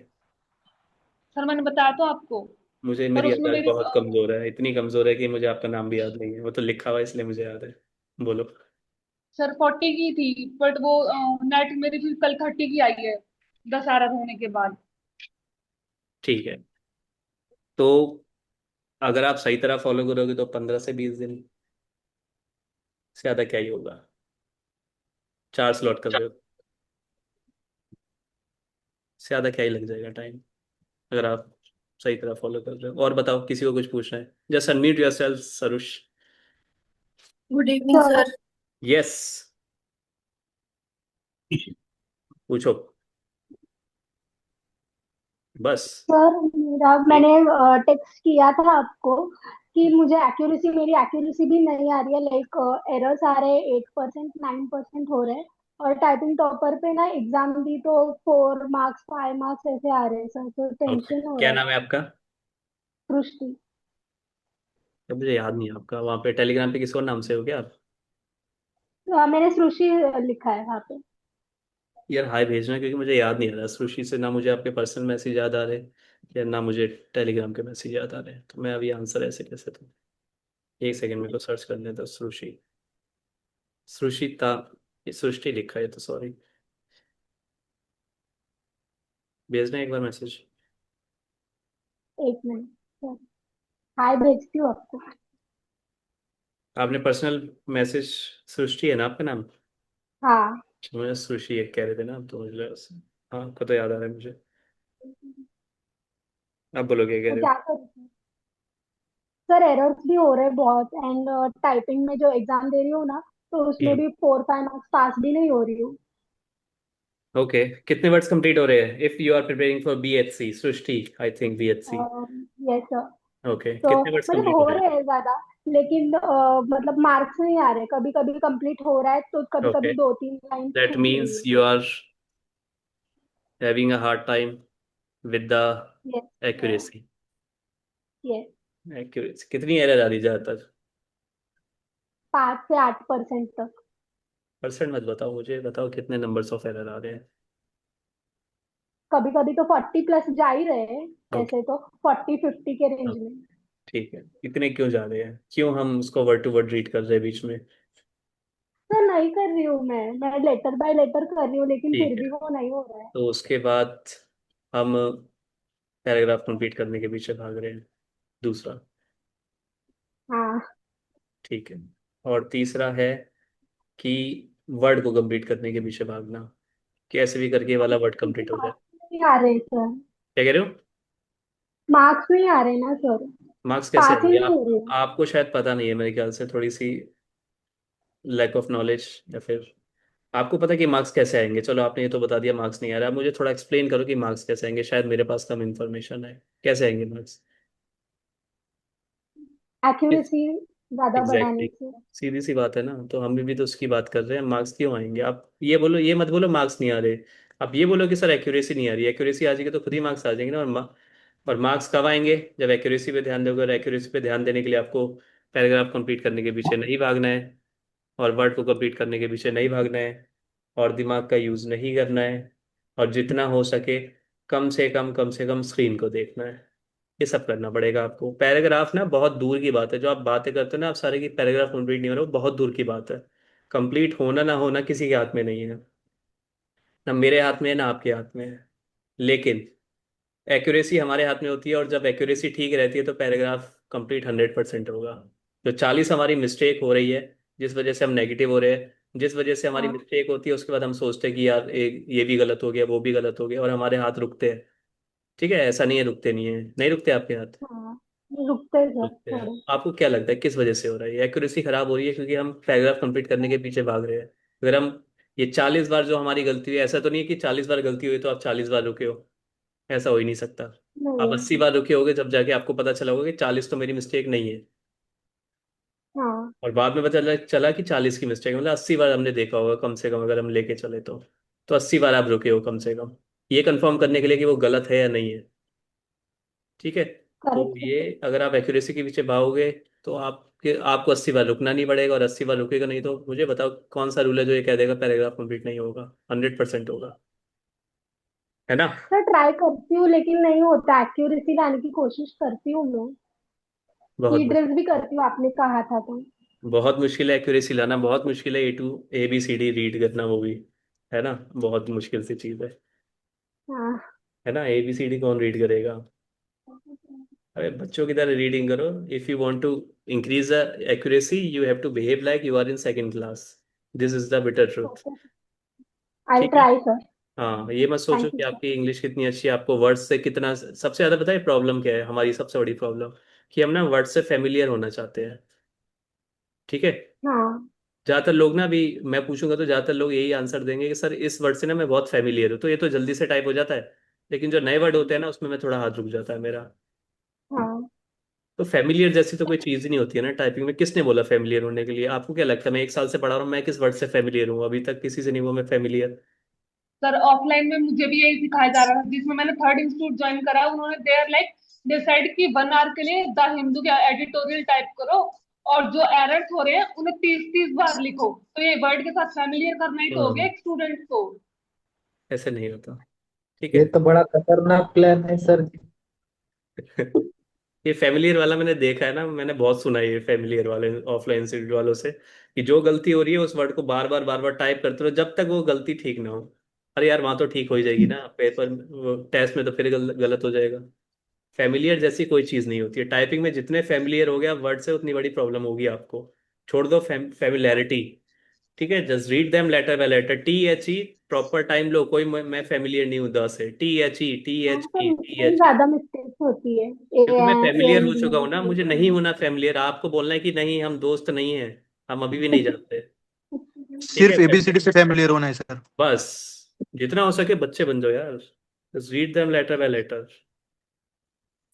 सर मैंने बताया तो आपको। मुझे और मेरी उसमें यादाश्त मेरी बहुत कमजोर है, इतनी कमजोर है कि मुझे आपका नाम भी याद नहीं है, वो तो लिखा हुआ है इसलिए मुझे याद है। बोलो। सर 40 की थी, बट वो नेट मेरी फिर कल 30 की आई है, 10 आरआर होने के बाद। ठीक है, तो अगर आप सही तरह फॉलो करोगे तो 15 से 20 दिन से ज्यादा क्या ही होगा। 4 स्लॉट कर रहे हो, से ज्यादा क्या ही लग जाएगा टाइम, अगर आप सही तरह फॉलो कर रहे हो। और बताओ, किसी को कुछ पूछना है? Just unmute yourself Sarush. Good evening sir. Yes, पूछो बस। सर मैंने टेक्स्ट किया था आपको कि मुझे मेरी एक्यूरेसी भी नहीं आ रही है, लाइक एरर्स आ रहे हैं, 8%, 9% हो रहे हैं। और टाइपिंग टॉपर पे ना एग्जाम दी तो 4 मार्क्स, 5 मार्क्स ऐसे आ रहे हैं सर, तो ओके, टेंशन हो क्या रहा है। नाम है आपका? सृष्टि। अब मुझे याद नहीं है आपका, वहाँ पे टेलीग्राम पे किसी और नाम से हो क्या आप? मैंने सृष्टि लिखा है वहाँ पे। यार हाय भेजना, क्योंकि मुझे याद नहीं आ रहा सुशी से, ना मुझे आपके पर्सनल मैसेज याद आ रहे या ना मुझे टेलीग्राम के मैसेज याद आ रहे हैं, तो मैं अभी आंसर ऐसे कैसे दूँ? एक सेकंड मेरे को सर्च करने दो। सुशी, सुशिता, ये सृष्टि लिखा है तो सॉरी। भेजना एक बार मैसेज। एक मिनट सर, हाय भेजती हूँ आपको। आपने पर्सनल मैसेज, सृष्टि है ना आपका नाम? हाँ। अच्छा, मुझे सुशी एक कह रहे थे ना, तो मुझे लगा हाँ, आपको तो याद आ रहा है मुझे। आप बोलो क्या कह तो रहे हो? क्या करूँ सर, एरर्स भी हो रहे हैं बहुत, एंड टाइपिंग में जो एग्जाम दे रही हूँ ना, तो उसमें हम्म। भी 4-5 मार्क्स पास भी नहीं हो रही हूँ। ओके, कितने वर्ड्स कंप्लीट हो रहे हैं? If you are preparing for BHC Srishti, I think BHC. Yes sir. Okay, तो कितने वर्ड्स मतलब कंप्लीट हो हो रहे रहे हैं ज्यादा, लेकिन मतलब मार्क्स नहीं आ रहे, कभी कभी कंप्लीट हो रहा है तो कभी हैं? ओके, कभी 2-3 लाइन दैट छूट रही मीन्स है। You are having a hard time with the yes. accuracy। Yes. accuracy कितनी एरर आ रही है ज्यादातर? 5 से 8% तक। परसेंट मत बताओ मुझे, बताओ कितने नंबर्स ऑफ एरर आ रहे हैं। कभी कभी तो 40+ जा ही रहे हैं, ओके, वैसे तो 40-50 के रेंज ओके, में। ठीक है। इतने क्यों जा रहे हैं, क्यों हम उसको वर्ड टू वर्ड रीड कर रहे हैं बीच में? सर नहीं कर रही हूँ मैं लेटर बाय लेटर कर रही हूँ, लेकिन ठीक फिर है, भी वो नहीं हो रहा है। तो उसके बाद हम पैराग्राफ कंप्लीट करने के पीछे भाग रहे हैं, दूसरा। हाँ। ठीक है, और तीसरा है कि वर्ड को कंप्लीट करने के पीछे भागना, कैसे भी करके ये वाला वर्ड कंप्लीट हो जाए। मार्क्स नहीं आ रहे सर। क्या कह रहे हो? मार्क्स नहीं आ रहे ना सर। मार्क्स कैसे पास ही आएंगे? नहीं हो आप, रहे। आपको शायद पता नहीं है मेरे ख्याल से, थोड़ी सी लैक ऑफ नॉलेज, या फिर आपको पता है कि मार्क्स कैसे आएंगे? चलो आपने ये तो बता दिया मार्क्स नहीं आ रहा, आप मुझे थोड़ा एक्सप्लेन करो कि मार्क्स कैसे आएंगे, शायद मेरे पास कम इन्फॉर्मेशन है। कैसे आएंगे मार्क्स? एक्यूरेसी ज्यादा बढ़ाने एग्जैक्टली, से। सीधी सी बात है ना, तो हम भी तो उसकी बात कर रहे हैं। मार्क्स क्यों आएंगे? आप ये बोलो, ये मत बोलो मार्क्स नहीं आ रहे, आप ये बोलो कि सर एक्यूरेसी नहीं आ रही। एक्यूरेसी आ जाएगी तो खुद ही मार्क्स आ जाएंगे ना। और मार्क्स कब आएंगे? जब एक्यूरेसी पे ध्यान दोगे, और एक्यूरेसी पे ध्यान देने के लिए आपको पैराग्राफ कंप्लीट करने के पीछे नहीं भागना है, और वर्ड को कंप्लीट करने के पीछे नहीं भागना है, और दिमाग का यूज नहीं करना है, और जितना हो सके कम से कम स्क्रीन को देखना है। ये सब करना पड़ेगा आपको। पैराग्राफ ना बहुत दूर की बात है, जो आप बातें करते हो ना आप सारे की, पैराग्राफ कंप्लीट नहीं हो रहा, वो बहुत दूर की बात है। कंप्लीट होना ना होना किसी के हाथ में नहीं है, ना मेरे हाथ में है ना आपके हाथ में है। लेकिन एक्यूरेसी हमारे हाथ में होती है, और जब एक्यूरेसी ठीक रहती है तो पैराग्राफ कंप्लीट 100% होगा। जो 40 हमारी मिस्टेक हो रही है, जिस वजह से हम नेगेटिव हो रहे हैं, जिस वजह से हमारी हाँ। मिस्टेक होती है, उसके बाद हम सोचते हैं कि यार ये भी गलत हो गया, वो भी गलत हो गया, और हमारे हाथ रुकते हैं। ठीक है, ऐसा नहीं है रुकते नहीं है, नहीं रुकते आपके हाथ, हाँ, रुकते सर रुकते हैं। थोड़े। आपको क्या लगता है किस वजह से हो रहा है? ये एक्यूरेसी खराब हो रही है क्योंकि हम पैराग्राफ कंप्लीट करने के पीछे भाग रहे हैं। अगर हम ये 40 बार जो हमारी गलती हुई, ऐसा तो नहीं है कि 40 बार गलती हुई तो आप 40 बार रुके हो, ऐसा हो ही नहीं सकता। आप नहीं। 80 बार रुके होगे, जब जाके आपको पता चला होगा कि 40 तो मेरी मिस्टेक नहीं है। हाँ। और बाद में पता चला चला कि 40 की मिस्टेक, मतलब 80 बार हमने देखा होगा कम से कम, अगर हम लेके चले तो 80 बार आप रुके हो कम से कम, ये कंफर्म करने के लिए कि वो गलत है या नहीं है। ठीक है, तो करेक्ट ये सर। अगर आप एक्यूरेसी के पीछे भागोगे तो आपको 80 बार रुकना नहीं पड़ेगा, और 80 बार रुकेगा नहीं तो मुझे बताओ कौन सा रूल है जो ये कह देगा पैराग्राफ कंप्लीट नहीं होगा? 100% होगा, है ना? सर ट्राई करती हूँ लेकिन नहीं होता, एक्यूरेसी लाने की कोशिश करती हूँ मैं। बहुत की ड्रिल्स भी करती हूँ, आपने कहा था तो। बहुत मुश्किल है एक्यूरेसी लाना, बहुत मुश्किल है ABCD रीड करना, वो भी, है ना? बहुत मुश्किल सी चीज़ हाँ। है ना? ABCD कौन रीड करेगा? अरे बच्चों की तरह रीडिंग करो। If you want to increase the accuracy you have to behave like you are in second class. This is the bitter truth. Okay, I ठीक है। Try sir. हाँ, ये मत सोचो थैंक यू कि सर। आपकी इंग्लिश कितनी अच्छी है, आपको वर्ड्स से कितना, सबसे ज्यादा पता है प्रॉब्लम क्या है? हमारी सबसे बड़ी प्रॉब्लम कि हम ना वर्ड से फेमिलियर होना चाहते हैं। ठीक है। हाँ। ज्यादातर लोग ना, अभी मैं पूछूंगा तो ज्यादातर लोग यही आंसर देंगे कि सर इस वर्ड से ना मैं बहुत फेमिलियर हूँ, तो ये तो जल्दी से टाइप हो जाता है। लेकिन जो नए वर्ड होते हैं ना उसमें मैं थोड़ा हाथ रुक जाता है मेरा। हाँ। तो फेमिलियर जैसी तो कोई चीज ही नहीं होती है ना टाइपिंग में। किसने बोला फेमिलियर होने के लिए? आपको क्या लगता है मैं 1 साल से पढ़ा रहा हूँ, मैं किस वर्ड से फेमिलियर हूँ? अभी तक किसी से नहीं हुआ मैं फेमिलियर। सर ऑफलाइन में मुझे भी यही सिखाया जा रहा था, जिसमें मैंने थर्ड इंस्टीट्यूट ज्वाइन करा। उन्होंने देयर लाइक डिसाइड कि 1 आवर के लिए द हिंदू का एडिटोरियल टाइप करो, और जो एरर्स हो रहे हैं उन्हें 30-30 बार लिखो। तो ये वर्ड के साथ फैमिलियर करना ही तो हो गया हम्म। एक स्टूडेंट को। ऐसे नहीं होता। ठीक है। ये तो बड़ा खतरनाक प्लान है सर जी। ये फेमिलियर वाला मैंने देखा है ना, मैंने बहुत सुना है ये फेमिलियर वाले ऑफलाइन इंस्टीट्यूट वालों से, कि जो गलती हो रही है उस वर्ड को बार बार टाइप करते रहो जब तक वो गलती ठीक ना हो। अरे यार वहां तो ठीक हो ही जाएगी ना, पेपर टेस्ट में तो फिर गलत हो जाएगा। फेमिलियर जैसी कोई चीज नहीं होती है टाइपिंग में। जितने फेमिलियर हो गया वर्ड से उतनी बड़ी प्रॉब्लम होगी आपको। छोड़ दो फेमिलियरिटी। ठीक है, just read them letter by letter. THE proper time लो। कोई मैं फेमिलियर नहीं हूँ 10 से। THE टी हाँ एच सर, ई टी इसमें एच ई ज्यादा मिस्टेक्स होती है। क्योंकि मैं फेमिलियर हो चुका हूँ ना, मुझे नहीं ए होना फेमिलियर। आपको बोलना है कि नहीं हम दोस्त नहीं हैं, हम अभी भी नहीं जानते। ठीक है। सिर्फ ABCD से फैमिलियर होना है सर। बस जितना हो सके बच्चे बन जाओ यार। Just read them letter by letter.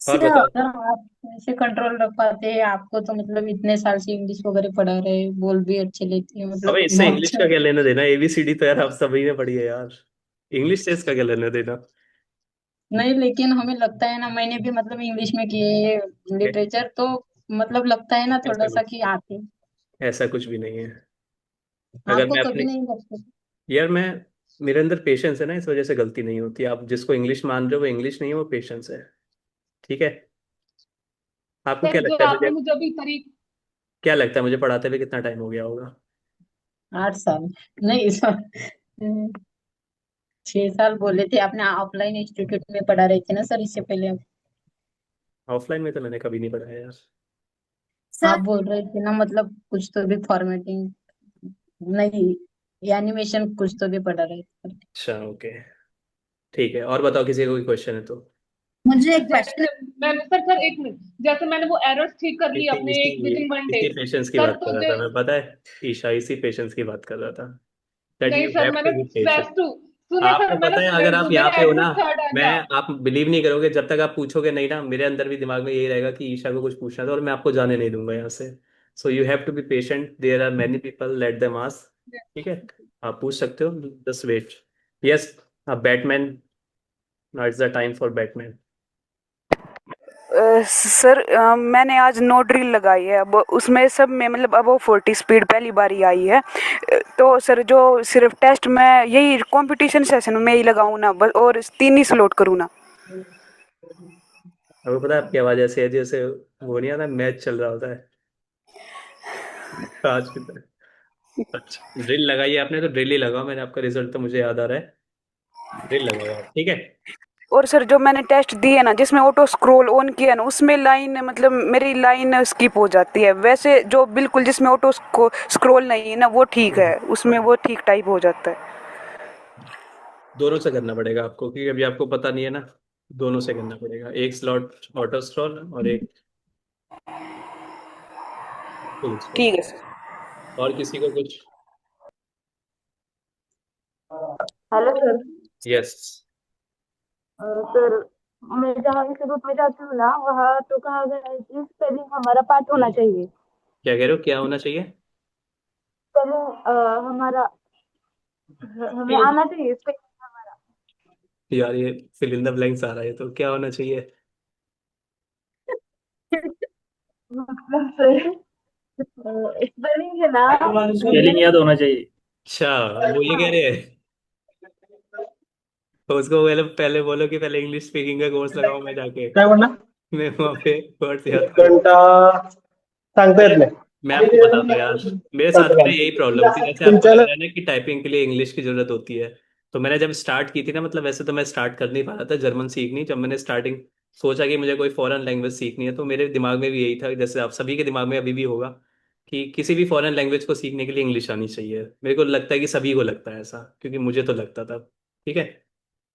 और सर बताओ। अगर आप ऐसे कंट्रोल रख पाते हैं, आपको तो मतलब इतने साल से इंग्लिश वगैरह पढ़ा रहे, बोल भी अच्छे लेती है, अबे मतलब इससे बहुत इंग्लिश का अच्छा। क्या लेना देना? ABCD तो यार आप सभी ने पढ़ी है यार। इंग्लिश से इसका क्या लेना देना? नहीं, लेकिन हमें लगता है ना, मैंने भी मतलब इंग्लिश में किए लिटरेचर, तो मतलब लगता है ना ऐसा थोड़ा सा कुछ कि आते। ऐसा कुछ भी नहीं है। अगर आपको मैं कभी अपनी, नहीं लगता? यार मैं, मेरे अंदर पेशेंस है ना, इस वजह से गलती नहीं होती। आप जिसको इंग्लिश मान रहे हो वो इंग्लिश नहीं है, वो पेशेंस है। ठीक है। आपको क्या सर जो लगता है आपने मुझे, मुझे अभी तरीक क्या लगता है मुझे पढ़ाते हुए कितना टाइम हो गया होगा? 8 साल? नहीं सर, 6 साल बोले थे आपने। ऑफलाइन इंस्टीट्यूट में पढ़ा रहे थे ना सर इससे पहले आप। ऑफलाइन में तो मैंने कभी नहीं पढ़ा है यार। आप बोल रहे थे ना, मतलब कुछ तो भी फॉर्मेटिंग, नहीं, एनिमेशन कुछ तो भी पढ़ा रहे थे। अच्छा ओके। ठीक है, और बताओ किसी को कोई क्वेश्चन है तो। मुझे सर एक क्वेश्चन है। जैसे मैं सर 1 मिनट, जैसे मैंने वो एरर्स ठीक कर ली इसी अपने इसी एक विद इन 1 डे। इसी पेशेंस की सर बात कर तो रहा दे था मैं, पता है ईशा, इसी पेशेंस की बात कर रहा था। दैट नहीं यू सर, हैव मैंने to be patient. Stress to सुने आपको सर, मैंने पता है अगर स्ट्रेस आप टू यहाँ मेरा पे हो ना, एडमिट कार्ड आ मैं, गया। आप बिलीव नहीं करोगे जब तक आप पूछोगे नहीं ना, मेरे अंदर भी दिमाग में यही रहेगा कि ईशा को कुछ पूछना था और मैं आपको जाने नहीं दूंगा यहाँ से। So you have to be patient, there are many people, let them ask. ठीक है, आप पूछ सकते हो, just wait. Yes, batman, now it's the time for batman. Sir मैंने आज नो ड्रिल लगाई है। अब उसमें सब में मतलब अब वो 40 स्पीड पहली बार ही आई है। तो सर जो सिर्फ टेस्ट में यही कंपटीशन सेशन में ही लगाऊं ना बस, और 3 ही स्लॉट करूँ ना? आपको पता है आपकी आवाज ऐसे है जैसे वो नहीं आता, मैच चल रहा होता है आज की तरह। अच्छा, ड्रिल लगाई है आपने तो ड्रिल ही लगाओ। मैंने आपका रिजल्ट तो मुझे याद आ रहा है। ड्रिल लगाओ आप, ठीक है। और सर जो मैंने टेस्ट दिए ना जिसमें ऑटो स्क्रॉल ऑन किया ना, उसमें लाइन मतलब मेरी लाइन स्किप हो जाती है। वैसे जो बिल्कुल जिसमें ऑटो स्क्रॉल नहीं है ना वो ठीक है, उसमें वो ठीक टाइप हो जाता है। दोनों से करना पड़ेगा आपको, क्योंकि अभी आपको पता नहीं है ना। दोनों से करना पड़ेगा, एक स्लॉट ऑटो स्क्रॉल और एक फुल स्क्रॉल। ठीक है सर। और किसी को कुछ? Hello sir. यस। सर, मैं जहाँ इंस्टीट्यूट में जाती हूँ ना, वहाँ तो कहा गया है कि स्पेलिंग हमारा पार्ट होना चाहिए। क्या कह रहे हो, क्या होना चाहिए? स्पेलिंग हमारा, हमें आना चाहिए स्पेलिंग हमारा। यार ये फिल इन द ब्लैंक्स आ रहा है, तो क्या होना चाहिए? मतलब सर स्पेलिंग है ना, स्पेलिंग याद होना चाहिए। अच्छा, वो ये कह रहे हैं। तो उसको पहले पहले बोलो कि पहले इंग्लिश स्पीकिंग का कोर्स लगाऊं मैं जाके। काय म्हणणार मैं वहाँ पे वर्ड्स याद एक करूँ। घंटा सांगता येत नाही मैं आपको बताता हूँ यार, मेरे साथ भी ना यही प्रॉब्लम थी। जैसे आपको तुमच्या लग ना रहा है ना कि टाइपिंग के लिए इंग्लिश की जरूरत होती है, तो मैंने जब स्टार्ट की थी ना, मतलब वैसे तो मैं स्टार्ट कर नहीं पा रहा था जर्मन सीखनी। जब मैंने स्टार्टिंग सोचा कि मुझे कोई फॉरेन लैंग्वेज सीखनी है, तो मेरे दिमाग में भी यही था, जैसे आप सभी के दिमाग में अभी भी होगा, कि किसी भी फॉरेन लैंग्वेज को सीखने के लिए इंग्लिश आनी चाहिए। मेरे को लगता है कि सभी को लगता है ऐसा, क्योंकि मुझे तो लगता था। ठीक है।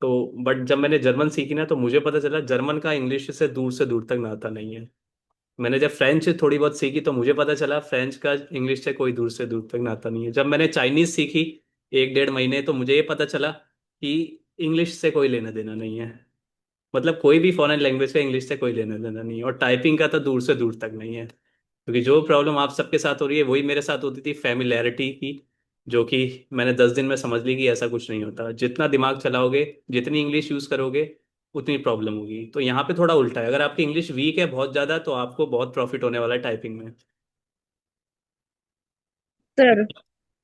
तो बट जब मैंने जर्मन सीखी ना, तो मुझे पता चला जर्मन का इंग्लिश से दूर तक नाता नहीं है। मैंने जब फ्रेंच थोड़ी बहुत सीखी, तो मुझे पता चला फ्रेंच का इंग्लिश से दूर तक नाता नहीं है। जब मैंने चाइनीज सीखी 1 डेढ़ महीने, तो मुझे ये पता चला कि इंग्लिश से कोई लेना देना नहीं है। मतलब कोई भी फॉरेन लैंग्वेज का इंग्लिश से कोई लेना देना नहीं है, और टाइपिंग का तो दूर से दूर तक नहीं है। क्योंकि जो प्रॉब्लम आप सबके साथ हो रही है, वही मेरे साथ होती थी, फैमिलैरिटी की। जो कि मैंने 10 दिन में समझ ली कि ऐसा कुछ नहीं होता। जितना दिमाग चलाओगे, जितनी इंग्लिश यूज़ करोगे, उतनी प्रॉब्लम होगी। तो यहाँ पे थोड़ा उल्टा है, अगर आपकी इंग्लिश वीक है बहुत ज़्यादा, तो आपको बहुत प्रॉफिट होने वाला है टाइपिंग में। सर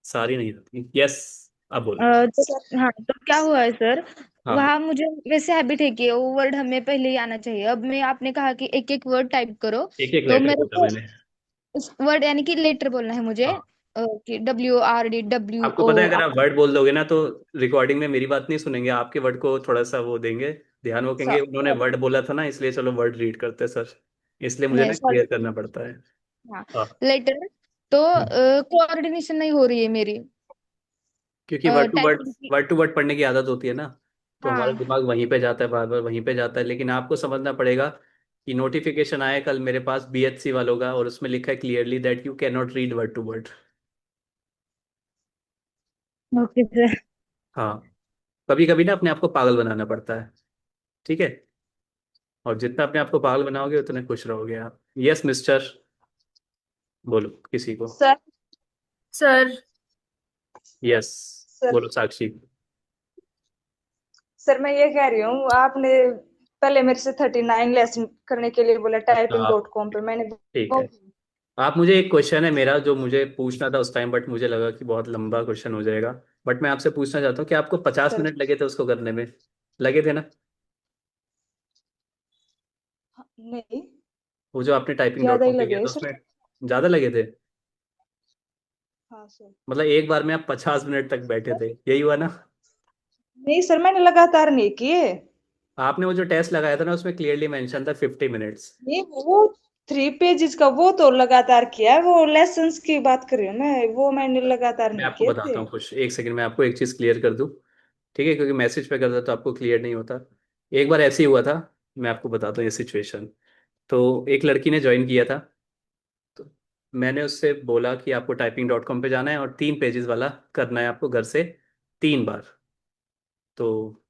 सारी नहीं होती। यस, अब बोलो। तो हाँ, तो क्या हुआ है सर, हाँ, वहाँ मुझे वैसे हैबिट है कि वो वर्ड हमें पहले ही आना चाहिए। अब मैं आपने कहा कि एक एक वर्ड टाइप करो, एक एक तो लेटर मेरे बोला को मैंने। उस वर्ड यानी कि लेटर बोलना है मुझे, हाँ, कि WRD डब्ल्यू आपको ओ पता है अगर आप वर्ड बोल दोगे ना, तो रिकॉर्डिंग में मेरी बात नहीं सुनेंगे, आपके वर्ड को थोड़ा सा वो देंगे ध्यान। वो कहेंगे उन्होंने वर्ड बोला था ना, इसलिए चलो वर्ड रीड करते हैं सर। इसलिए मुझे नहीं ना सॉरी, क्लियर करना पड़ता है। हाँ, हाँ। लेटर। तो हम्म। कोऑर्डिनेशन नहीं हो रही है मेरी क्योंकि टाइपिंग की। वर्ड टू वर्ड पढ़ने की आदत होती है ना, तो हमारा हाँ दिमाग वहीं पे जाता है, बार बार वहीं पे जाता है। लेकिन आपको समझना पड़ेगा कि नोटिफिकेशन आया कल मेरे पास BHC वालों का, और उसमें लिखा है clearly that you can not read word to word. Okay sir. हाँ। कभी कभी ना अपने आप को पागल बनाना पड़ता है। ठीक है। और जितना अपने आप को पागल बनाओगे, उतने खुश रहोगे आप। यस मिस्टर, बोलो किसी को। सर सर यस, सर बोलो साक्षी। सर मैं ये कह रही हूँ, आपने पहले मेरे से 39 लेसन करने के लिए बोला अच्छा टाइपिंग आप, डॉट कॉम पे, मैंने ठीक है। आप, मुझे एक क्वेश्चन है मेरा जो मुझे पूछना था उस टाइम, बट मुझे लगा कि बहुत लंबा क्वेश्चन हो जाएगा। बट मैं आपसे पूछना चाहता हूँ कि आपको 50 मिनट लगे थे उसको करने में? लगे थे ना? नहीं, वो जो आपने टाइपिंग डॉट ज्यादा ही कॉम पे किया लगे था सर। उसमें ज़्यादा लगे थे? हाँ सर। मतलब एक बार में आप 50 मिनट तक बैठे थे, यही हुआ ना? नहीं सर, मैंने लगातार नहीं किए। आपने वो जो टेस्ट लगाया था ना, उसमें क्लियरली मेंशन था 50 मिनट्स। नहीं, वो 3 पेजेस का वो तो लगातार किया है, वो लेसन्स की बात कर रही हूँ मैं, वो मैंने लगातार मैं नहीं आपको किए बताता थे। हूँ कुछ, एक सेकंड में आपको एक चीज़ क्लियर कर दूँ। ठीक है, क्योंकि मैसेज पे करता तो आपको क्लियर नहीं होता। एक बार ऐसे ही हुआ था, मैं आपको बताता हूँ ये सिचुएशन। तो एक लड़की ने ज्वाइन किया था, तो मैंने उससे बोला कि आपको typing.com पे जाना है और 3 पेजेस वाला करना है आपको घर से 3 बार। तो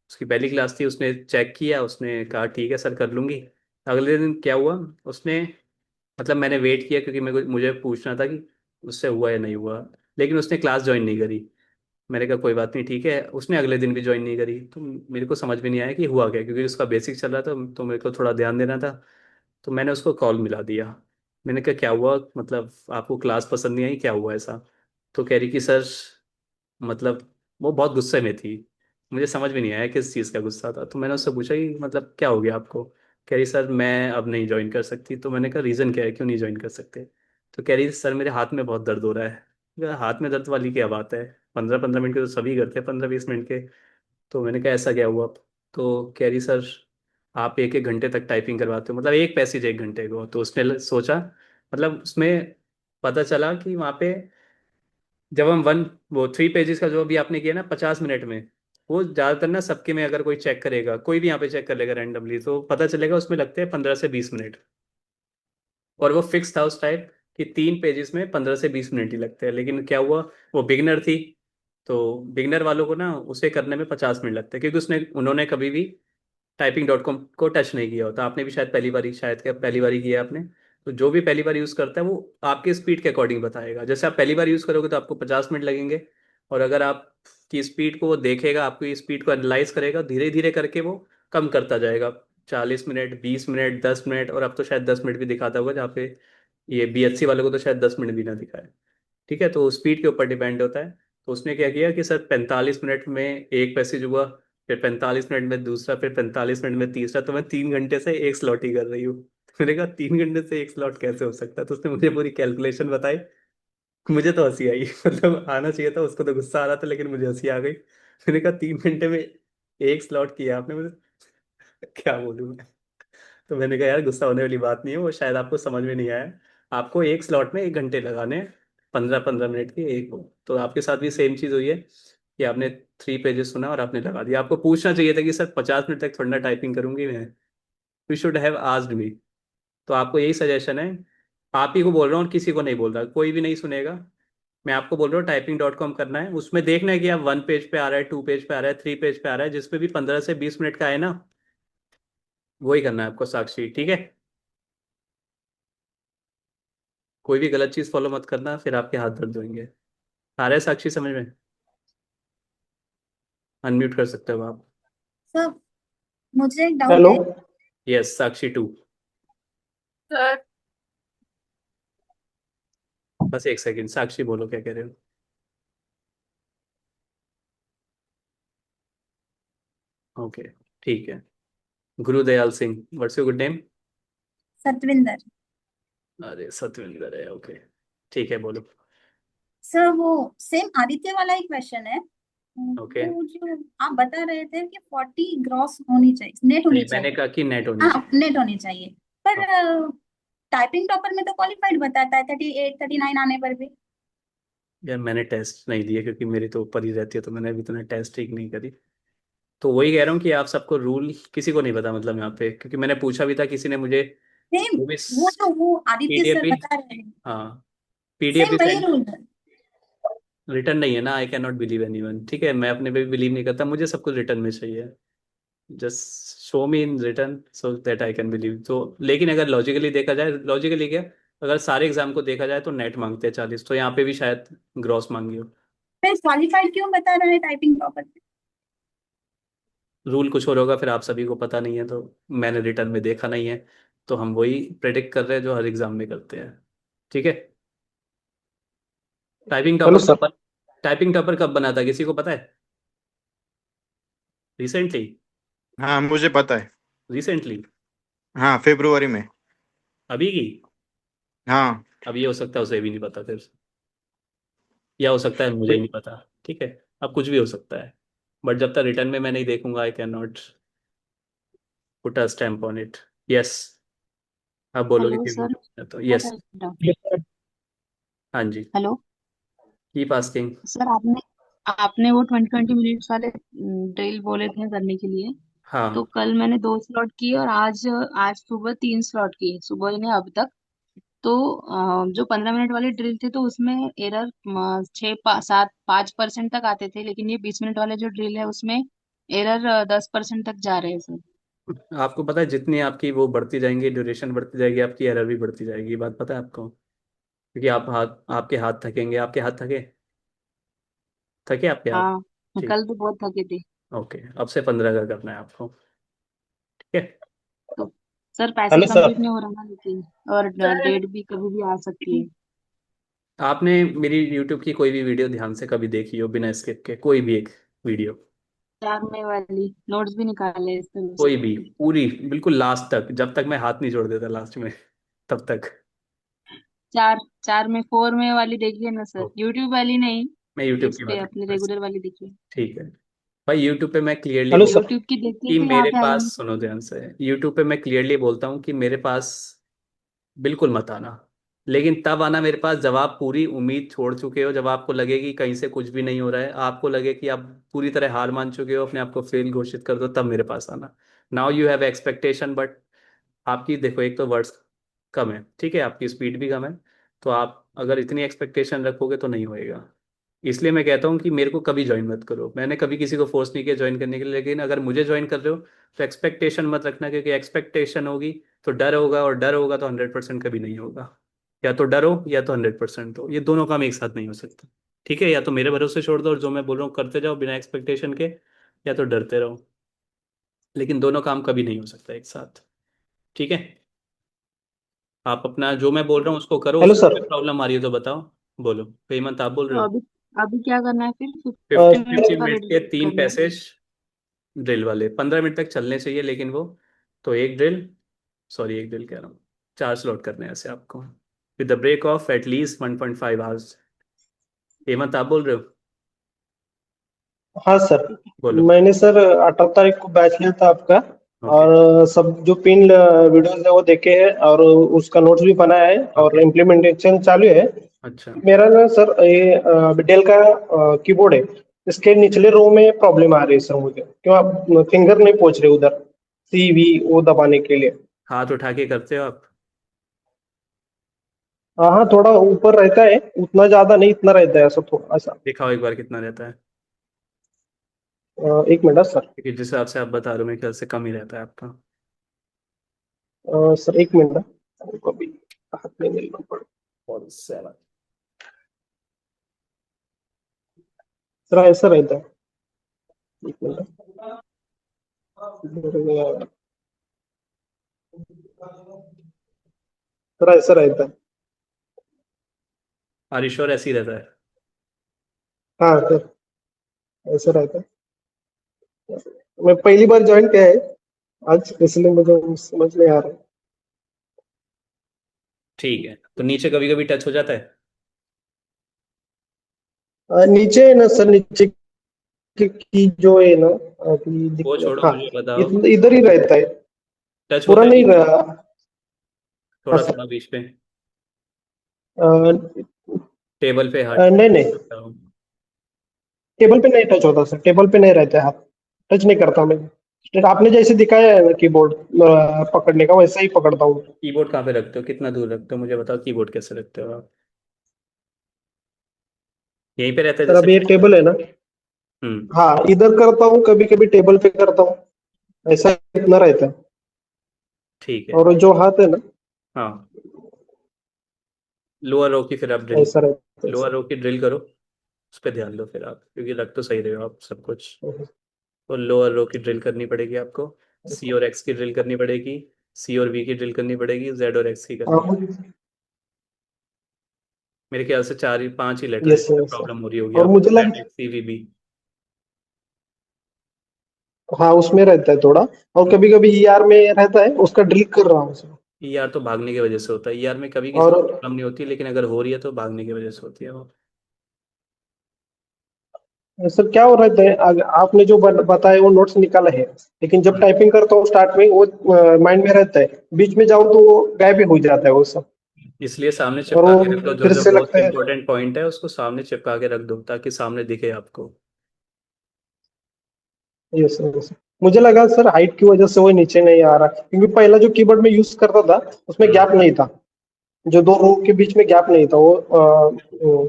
उसकी पहली क्लास थी, उसने चेक किया, उसने कहा ठीक है सर कर लूँगी। अगले दिन क्या हुआ, उसने, मतलब मैंने वेट किया क्योंकि मुझे पूछना था कि उससे हुआ या नहीं हुआ, लेकिन उसने क्लास ज्वाइन नहीं करी। मैंने कहा कोई बात नहीं ठीक है, उसने अगले दिन भी ज्वाइन नहीं करी। तो मेरे को समझ में नहीं आया कि हुआ क्या, क्योंकि उसका बेसिक चल रहा था, तो मेरे को थोड़ा ध्यान देना था। तो मैंने उसको कॉल मिला दिया। मैंने कहा क्या हुआ, मतलब आपको क्लास पसंद नहीं आई, क्या हुआ ऐसा? तो कह रही कि सर, मतलब वो बहुत गुस्से में थी। मुझे समझ में नहीं आया किस चीज़ का गुस्सा था। तो मैंने उससे पूछा कि मतलब क्या हो गया आपको? कह रही सर मैं अब नहीं ज्वाइन कर सकती। तो मैंने कहा रीज़न क्या है, क्यों नहीं ज्वाइन कर सकते? तो कह रही सर मेरे हाथ में बहुत दर्द हो रहा है। मैंने कहा, हाथ में दर्द वाली क्या बात है, 15-15 मिनट के तो सभी करते हैं, 15-20 मिनट के। तो मैंने कहा ऐसा क्या हुआ? तो कह रही सर आप 1-1 घंटे तक टाइपिंग करवाते हो, मतलब एक पैसेज 1 घंटे को। तो उसने सोचा, मतलब उसमें पता चला कि वहाँ पे जब हम वन वो 3 पेजेस का जो अभी आपने किया ना 50 मिनट में, वो ज़्यादातर ना सबके में अगर कोई चेक करेगा, कोई भी यहाँ पे चेक कर लेगा रैंडमली, तो पता चलेगा उसमें लगते हैं 15 से 20 मिनट। और वो फिक्स था उस टाइप कि 3 पेजेस में 15 से 20 मिनट ही लगते हैं। लेकिन क्या हुआ, वो बिगनर थी, तो बिगनर वालों को ना उसे करने में 50 मिनट लगते हैं, क्योंकि उन्होंने कभी भी typing.com को टच नहीं किया होता। आपने भी शायद पहली बारी, शायद क्या पहली बारी किया है आपने। तो जो भी पहली बार यूज़ करता है, वो आपके स्पीड के अकॉर्डिंग बताएगा। जैसे आप पहली बार यूज़ करोगे तो आपको 50 मिनट लगेंगे, और अगर आप की स्पीड को वो देखेगा, आपकी स्पीड को एनालाइज करेगा, धीरे धीरे करके वो कम करता जाएगा। 40 मिनट, 20 मिनट, 10 मिनट, और अब तो शायद 10 मिनट भी दिखाता होगा जहाँ पे ये BHC वाले को तो शायद 10 मिनट भी ना दिखाए। ठीक है, तो स्पीड के ऊपर डिपेंड होता है। तो उसने क्या किया कि सर 45 मिनट में एक पैसेज हुआ, फिर 45 मिनट में दूसरा, फिर 45 मिनट में तीसरा, तो मैं 3 घंटे से एक स्लॉट ही कर रही हूँ। मैंने कहा 3 घंटे से एक स्लॉट कैसे हो सकता है? तो उसने मुझे पूरी कैलकुलेशन बताई। मुझे तो हंसी आई मतलब आना चाहिए था, उसको तो गुस्सा आ रहा था, लेकिन मुझे हंसी आ गई। मैंने कहा 3 घंटे में एक स्लॉट किया आपने, मुझे क्या बोलूँ मैं। तो मैंने कहा यार गुस्सा होने वाली बात नहीं है, वो शायद आपको समझ में नहीं आया। आपको एक स्लॉट में 1 घंटे लगाने हैं, 15-15 मिनट के एक हो। तो आपके साथ भी सेम चीज़ हुई है कि आपने 3 पेजेस सुना और आपने लगा दिया। आपको पूछना चाहिए था कि सर 50 मिनट तक थोड़ा ना टाइपिंग करूंगी मैं। You should have asked me. तो आपको यही सजेशन है, आप ही को बोल रहा हूँ और किसी को नहीं बोल रहा, कोई भी नहीं सुनेगा। मैं आपको बोल रहा हूँ typing.com करना है, उसमें देखना है कि आप 1 पेज पे आ रहा है, 2 पेज पे आ रहा है, 3 पेज पे आ रहा है, जिसपे भी 15 से 20 मिनट का है ना, वही करना है आपको साक्षी, ठीक है। कोई भी गलत चीज फॉलो मत करना, फिर आपके हाथ दर्द होंगे। आ रहा है साक्षी समझ में? अनम्यूट कर सकते हो आप। सर मुझे एक डाउट हेलो। है। यस साक्षी 2। सर बस एक सेकंड, साक्षी बोलो क्या कह रहे हो। ओके, ठीक है। Gurdayal Singh, what's your good name? Satvinder. अरे सतविंदर है, ओके। ठीक है बोलो। सर वो सेम आदित्य वाला ही क्वेश्चन है। ओके, वो जो आप बता रहे थे कि 40 ग्रॉस होनी चाहिए, नेट होनी नहीं मैंने चाहिए। कहा कि नेट होनी हाँ चाहिए। नेट होनी चाहिए। पर हाँ। टाइपिंग टॉपर में तो क्वालिफाइड बताता है 38 39 आने पर भी। यार मैंने टेस्ट नहीं दिए क्योंकि मेरी तो ऊपर ही रहती है, तो मैंने अभी इतना टेस्ट ठीक नहीं करी। तो वही कह रहा हूँ कि आप सबको रूल किसी को नहीं पता मतलब यहाँ पे, क्योंकि मैंने पूछा भी था, किसी ने मुझे सेम वो भी वो जो वो आदित्य PDF सर भी, बता रहे हैं, हाँ PDF सेम भी वही सेंड। रूल है। रिटर्न नहीं है ना, I can not believe anyone, ठीक है। मैं अपने पे भी बिलीव नहीं करता, मुझे सब कुछ रिटर्न में चाहिए। Just show me in return so that I can believe. तो लेकिन अगर लॉजिकली देखा जाए, लॉजिकली क्या, अगर सारे एग्जाम को देखा जाए तो नेट मांगते हैं 40, तो यहाँ पे भी शायद ग्रॉस मांगी हो। फिर क्वालिफाइड क्यों बता रहा है टाइपिंग टॉपर? रूल कुछ और होगा, फिर आप सभी को पता नहीं है, तो मैंने रिटर्न में देखा नहीं है, तो हम वही प्रेडिक्ट कर रहे हैं जो हर एग्जाम में करते हैं, ठीक है। Typing hello topper sir. कब टाइपिंग टॉपर कब बना था, किसी को पता है? रिसेंटली? हाँ मुझे पता है। रिसेंटली? हाँ फरवरी में। अभी की? हाँ। अब ये हो सकता है उसे भी नहीं पता फिर, या हो सकता है मुझे ही नहीं पता, ठीक है। अब कुछ भी हो सकता है, बट जब तक रिटर्न में मैं नहीं देखूंगा I can not put a stamp on it. Yes, आप बोलोगे हेलो कि सर। तो यस। Yes, हाँ जी, हेलो कीप आस्किंग। सर, आपने आपने वो 20-20 मिनट्स वाले ड्रिल बोले थे करने के लिए। तो हाँ, कल मैंने 2 स्लॉट किए और आज आज सुबह 3 स्लॉट किए, सुबह ने अब तक। तो जो 15 मिनट वाले ड्रिल थे तो उसमें एरर 6-7-5% तक आते थे, लेकिन ये 20 मिनट वाले जो ड्रिल है उसमें एरर 10% तक जा रहे हैं सर। आपको पता है जितनी आपकी वो बढ़ती जाएंगी, ड्यूरेशन बढ़ती जाएगी, आपकी एरर भी बढ़ती जाएगी, ये बात पता है आपको? क्योंकि आपके हाथ थकेंगे, आपके हाथ थके, थके आपके हाथ? हाँ, ठीक, कल तो बहुत थके थे। ओके, अब से 15 का करना है आपको, ठीक है। तो sir passage hello sir. Complete नहीं हो रहा ना, लेकिन और डेट भी कभी भी आ सकती है। आपने मेरी यूट्यूब की कोई भी वीडियो ध्यान से कभी देखी हो बिना स्किप के, कोई भी एक वीडियो? 4 मई वाली नोट्स भी निकाले इस तरह से। कोई भी, पूरी बिल्कुल लास्ट तक, जब तक मैं हाथ नहीं जोड़ देता लास्ट में, तब तक? 4 में वाली देखिए ना सर, तो यूट्यूब वाली नहीं, मैं यूट्यूब इस की पे बात अपने करता हूँ, रेगुलर वाली देखिए। ठीक है। भाई यूट्यूब पे मैं क्लियरली हेलो बोल सर। यूट्यूब की देखिए कि तो यहाँ मेरे पे पास, आएंगे। सुनो ध्यान से, यूट्यूब पे मैं क्लियरली बोलता हूँ कि मेरे पास बिल्कुल मत आना। लेकिन तब आना मेरे पास जब आप पूरी उम्मीद छोड़ चुके हो, जब आपको लगे कि कहीं से कुछ भी नहीं हो रहा है, आपको लगे कि आप पूरी तरह हार मान चुके हो, अपने आप को फेल घोषित कर दो, तब मेरे पास आना। Now you have expectation, but आपकी देखो, एक तो वर्ड्स कम है, ठीक है, आपकी स्पीड भी कम है। तो आप अगर इतनी एक्सपेक्टेशन रखोगे तो नहीं होएगा। इसलिए मैं कहता हूँ कि मेरे को कभी ज्वाइन मत करो, मैंने कभी किसी को फोर्स नहीं किया ज्वाइन करने के लिए, लेकिन अगर मुझे ज्वाइन कर रहे हो तो एक्सपेक्टेशन मत रखना, क्योंकि एक्सपेक्टेशन होगी तो डर होगा, और डर होगा तो 100% कभी नहीं होगा। या तो डर हो या तो 100% हो, ये दोनों काम एक साथ नहीं हो सकता, ठीक है। या तो मेरे भरोसे छोड़ दो और जो मैं बोल रहा हूँ करते जाओ बिना एक्सपेक्टेशन के, या तो डरते रहो, लेकिन दोनों काम कभी नहीं हो सकता एक साथ, ठीक है। आप अपना जो मैं बोल रहा हूँ उसको करो, हेलो उसमें सर। प्रॉब्लम आ रही है तो बताओ। बोलो हेमंत, आप बोल रहे तो हो। अभी अभी क्या करना है फिर? 50 मिनट्स 50 का मिनट रेडी के 3 करना है। पैसेज ड्रिल वाले 15 मिनट तक चलने चाहिए, लेकिन वो तो एक ड्रिल, सॉरी एक ड्रिल कह रहा हूँ, 4 स्लॉट करने हैं ऐसे आपको, with the break of at least 1.5 hours. Hemant, आप बोल रहे हो। हाँ सर। बोलो। मैंने सर 18 तारीख को बैच लिया था आपका, ओके। और सब जो पिन वीडियोस है वो देखे हैं, और उसका नोट्स भी बनाया है, और ओके। इम्प्लीमेंटेशन चालू है। अच्छा। मेरा ना सर ये डेल का कीबोर्ड है, इसके निचले रो में प्रॉब्लम आ रही है सर मुझे, क्यों आप फिंगर नहीं पहुंच रहे उधर सी वी ओ दबाने के लिए। हाथ उठा के करते हो आप। हाँ हाँ, थोड़ा ऊपर रहता है, उतना ज्यादा नहीं, इतना रहता है ऐसा थोड़ा ऐसा। दिखाओ एक बार कितना रहता है, एक मिनट सर। क्योंकि जिस हिसाब से आप बता रहे हो मेरे ख्याल से कम ही रहता है आपका। सर एक मिनट, हमको अभी हाथ में मिलना पड़ा। 47। सर ऐसा रहता है, एक मिनट। सर ऐसा रहता है। हरीश्वर ऐसे ही रहता है। हाँ सर, ऐसा रहता है। मैं पहली बार ज्वाइन किया है आज, इसलिए मुझे समझ नहीं आ रहा है। ठीक है, तो नीचे कभी कभी टच हो जाता है। नीचे है ना सर, नीचे की जो है ना, अभी वो छोड़ो, हाँ, मुझे बताओ। इधर ही रहता है, टच पूरा होता है नहीं नीचे, रहा। हाँ थोड़ा सर। थोड़ा बीच में, अ, टेबल पे हाथ नहीं नहीं, रखता हूँ। टेबल पे नहीं टच होता सर, टेबल पे नहीं रहता है हाथ, टच नहीं करता मैं। आपने जैसे दिखाया है ना कीबोर्ड पकड़ने का, वैसा ही पकड़ता हूँ। कीबोर्ड कहाँ पे रखते हो, कितना दूर रखते हो, मुझे बताओ कीबोर्ड कैसे रखते हो आप। यहीं पे रहता है सर जैसे। अभी ये टेबल है ना, हम्म। हाँ इधर करता हूँ, कभी कभी टेबल पे करता हूँ, ऐसा इतना रहता है। ठीक है। और जो हाथ है ना, हाँ, लोअर रो की फिर आप ड्रिल, ऐसा रहता है लोअर सर। रो की ड्रिल करो, उस पर ध्यान दो फिर आप, क्योंकि रख तो सही रहे हो आप सब कुछ। तो लोअर रो की ड्रिल करनी पड़ेगी आपको, सी और एक्स की ड्रिल करनी पड़ेगी, सी और वी की ड्रिल करनी पड़ेगी, जेड और एक्स की करनी हाँ, पड़ेगी। मेरे ख्याल से 4 ही 5 ही लेटर है यस जिसमें सर। प्रॉब्लम हो रही होगी और आपको, मुझे जेड लग एक्स सी वी बी। हाँ, उसमें रहता है थोड़ा, और कभी कभी ई आर में रहता है, उसका ड्रिल कर रहा हूँ सर। ई आर तो भागने की वजह से होता है, ई आर में कभी किसी और को प्रॉब्लम नहीं होती, लेकिन अगर हो रही है तो भागने की वजह से होती है वो। सर क्या हो रहा है, आपने जो बताया वो नोट्स निकाला है, लेकिन जब टाइपिंग करता हूँ स्टार्ट में वो माइंड में रहता है, बीच में जाऊँ तो वो गायब ही हो जाता है वो सब। इसलिए सामने और चिपका वो के रख दो, जो फिर जो से मोस्ट लगता है। इंपॉर्टेंट पॉइंट है उसको सामने चिपका के रख दो ताकि सामने दिखे आपको। यस यस, मुझे लगा सर हाइट की वजह से वो नीचे नहीं आ रहा, क्योंकि पहला जो कीबोर्ड में यूज करता था उसमें हम्म। गैप नहीं था, जो दो रो के बीच में गैप नहीं था, वो